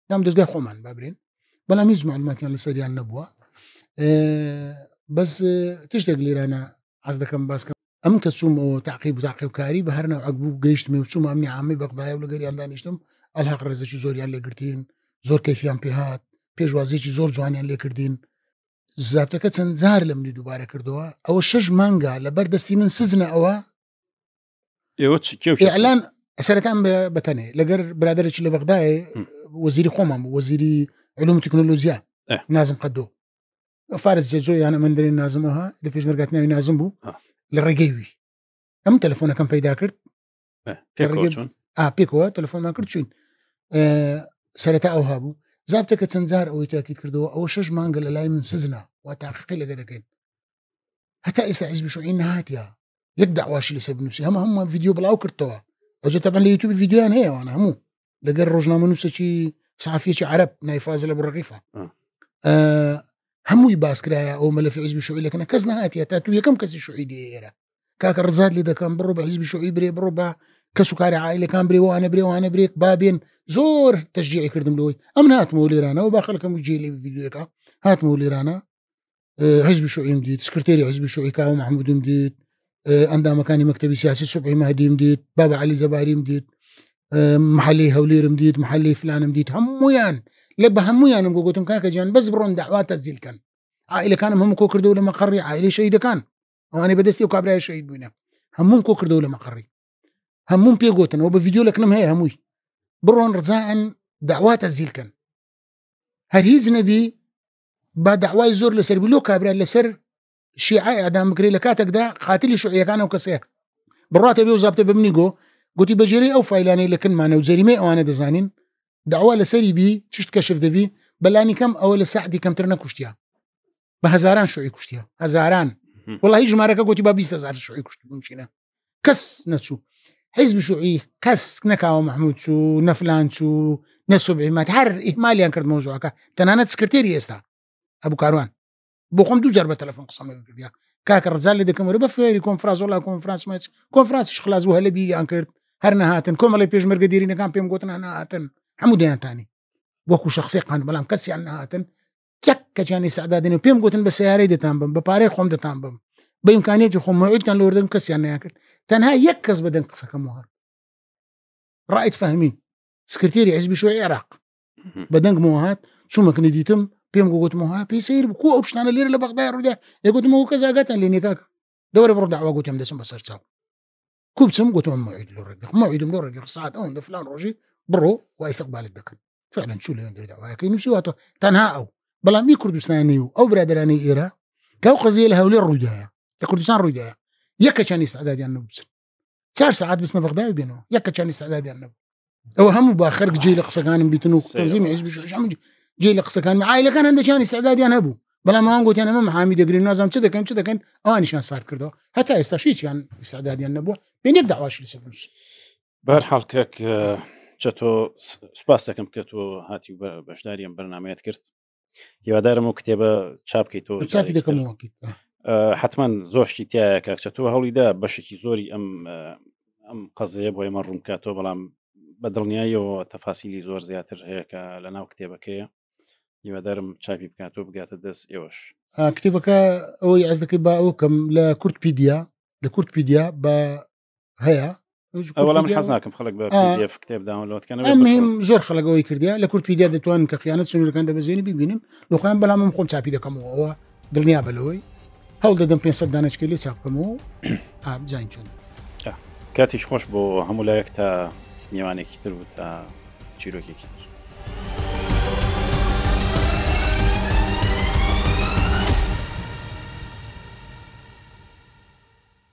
دام و دەستگای خۆمان بابرین بەڵام هیچ معلوماتیان لەسەریان نەبووە بەس تشتێک لێرانە حەز دەکەم باسکەم ئەم کە چوومەوە تاقیبکاری بە هەر ناوعەک بوو گەیشتمێ و چوومە ئەمنی عامی بەغدایە و لەگەریان دانیشتم ئەلحەق ڕێزێکی زۆریان لێگرتین زۆر کەیفیان پێهات پێشوازێکی زۆر جوانیان لێکردین زابتەکە چەند جار لە منی دووبارە کردەوە ئەوە 6 مانگە لەبەر دەستی من سزنە ئەوە ئیعلان ئەسەرەتان بەتەنێ لەگەر برادەرێکی لە بەغدایە وەزیری خۆمان بوو وەزیری علوم تکنۆلۆژیا نازم قەدۆ فارس جەجۆ یانە من دەرێن نازمەوە لە پێشمەرگات ناوی نازم بوو لە ڕێگەیوی ئەم تەلەفۆنەکەم پەیدا کرد پێکەوە تەلەفۆنمان کرد چوین سەرەتا ئەو هابوو زابتەکە چەند جار ئەوەی تاکید کردەوە ئەوە 6 مانگە لە لای من سزنە وا تاقیقی لەگە دەکەین هەتا ئێستا حیزب شوعی نەهاتیە یەک داواشی لەسەر بنووسی هەموو ڤیدیۆ بڵاو کردەوە ئەوجە تەبەن لە یوتیوب ڤیدیۆیان هەیەوانە هەموو لەگەر ڕۆژنامە نووسێکی سەحافیەکی عەرەب نایفازە لە بڕەغیفە هەمووی باسکرایە ئەو مەلەفی حیزب شوعی لەکەنە کەس نەهاتیە تا تو یەکەم کەسی شوعی دێرە کاکە ڕزات لێ دەکەم بڕۆ بە حیزب شوعی برێ بڕۆ بە کەس و کاری عائیلەکان برێوانە برێک بابێن زۆر تەشجیعی کردم لەوەی ئەم هاتمەوە لێرانەوە با خەڵکەم جێ لێ ڤیدیۆەکە هاتمەوە لێرانە حیزب شوعیم دیت سکرتێری حیزب شوعی کاوە محمودم دیت ئەندامەکانی مەکتەبی سیاسی سوبحی مەهدیم دیت بابا عەلی زەباریم دیت محەلەی هەولێرم دیت محەلەی فلانم دیت هەموویان لە بە هەموویانم گوتم کاکە گیان بەس بڕۆن داوا تەسجیلکەن عائیلەکانم هەموو کۆ کردەوە لە مەقەڕی عائیلەی شەهیدەکان ئەوانەی بەدەستی و کابرای شەهید بووینە هەمووم کۆ کردەوە لە مەقەڕی هەمووم پێگوتنەوە بە ڤیدیۆ لەکنم هەیە هەمووی بڕۆن ڕزان داوا تەسجیلکەن هەر هیچ نەبی با داوای زۆر لەسەر بلۆ کابرا لەسەر شیعای ئەدام بکرێ لە کاتێکدا قاتلی شوعیەکان و کەسەیە بڕاتە بێ و زابتە بە منی گۆ گوتی بەجێرەی ئەو فایلانەی لەکنمانە و جەریمەی ئەوانە دەزانین داوا لەسەری بی چشت کەشف دەبی بەلانی کەم ئەوە لە سعدی کەمتر نەکوشتیا بە هەزاران شوعی کوشتیا هەزاران وڵی ژمارەکە گوتی با 20,000 شوعی کوشت بچینە کەس نەچوو حزب شيوعي كس نكاو محمود شو نفلان شو نسبعي ما تحر إهماليان كرد موضوعك تنانات سكرتيري استا أبو كاروان بقوم دو جربة تلفون قسم كرديا كاك الرجال اللي كمر بفيري كونفرانس ولا كونفرانس ماتش كونفرانس شخلاص وهلا بيجي أنكرت هرنا هاتن كم اللي بيجمر قديرين كان بيم قوتنا هنا هاتن حمودين تاني وكو شخصي قان بلام كسي عنا هاتن كك كجاني سعدادين بيم قوتن بسياري دي تامبم بباريخ خم دي تامبم بإمكانية خم موعد كان لوردن كسي عنا ياكل تنها يكز بدن قصة كموهر رأيت فهمين سكرتيري حزب شوي عراق بدن موهات شو ما كان يتم بيم قوت موها بيصير بكو أوبشتان اللي لبغداد رجع يقول مو كذا قتل ليني كاك دوري برد دعوة قوت يوم دسم بصير تساو كوب سم قوت موعد لورجع موعد لورجع ساعات أون فلان روجي برو واستقبال الدكان فعلا شو اللي يندري دعوة لكن نسوا تنها أو بلا مي كردستاني أو برادراني إيرا كاو قضية لها ولي الرجاية لكردستان رجاية يكا كان استعداد النبض صار ساعات بس بغداد بينه يكا كان استعداد النبض أو هم باخر جي لقصقان بيتنو تنظيم حزب شو جي لقصقان عائلة كان عنده كان استعداد أبو بلا ما قلت أنا ما محامي دقري نازم كذا كان نشان صار كردو حتى استشيش كان استعداد النبو بين يدعوا واش لسبنس بهرحال كاك چتو سپاس دەکەم کە تۆ هاتی بەشداریەم بەرنامەیەت کرد هیوادارم و کتێبە چاپ بکەیتەوە چاپی دەکەم وەکی حتمما زۆرشتی تایە کاک چەتۆ هەوڵیدا بەشێکی زۆری ئەم قەزەیە بۆ ئێمە ڕوونکاتەوە بەڵام بە دڵنیاییەوە تەفاسیلی زۆر زیاتر هەیە کە لەناو کتێبەکەیە هیوادارم چاپی بکاتەوە بگاتە دەست ئێوەش کتێبەکە ئەوەی ئەس دەکەی با ئەوکەم لە کورتپیدیا بە هەیە ئەوەڵام حەز ناکەم خەڵک بە PDF کتێب داونلۆدکەن ئەمهم زۆر خەڵکەوەی کردیا لە کورتپیدیا دەتوانن کە خیانەت سنوورەکان دەبەزێنی ببینن لەخۆیان بەڵام من خۆم چاپی دەکەمەوە ئەوە دڵنیا بەلەوەی هەوڵ دەدەم 500 دانەچکە لێ چاپ بکەمەوە بزانین چۆن کاتیش خۆش بۆ هەموو لایەک تا میوانێکی تر و تا چیرۆکێکی تر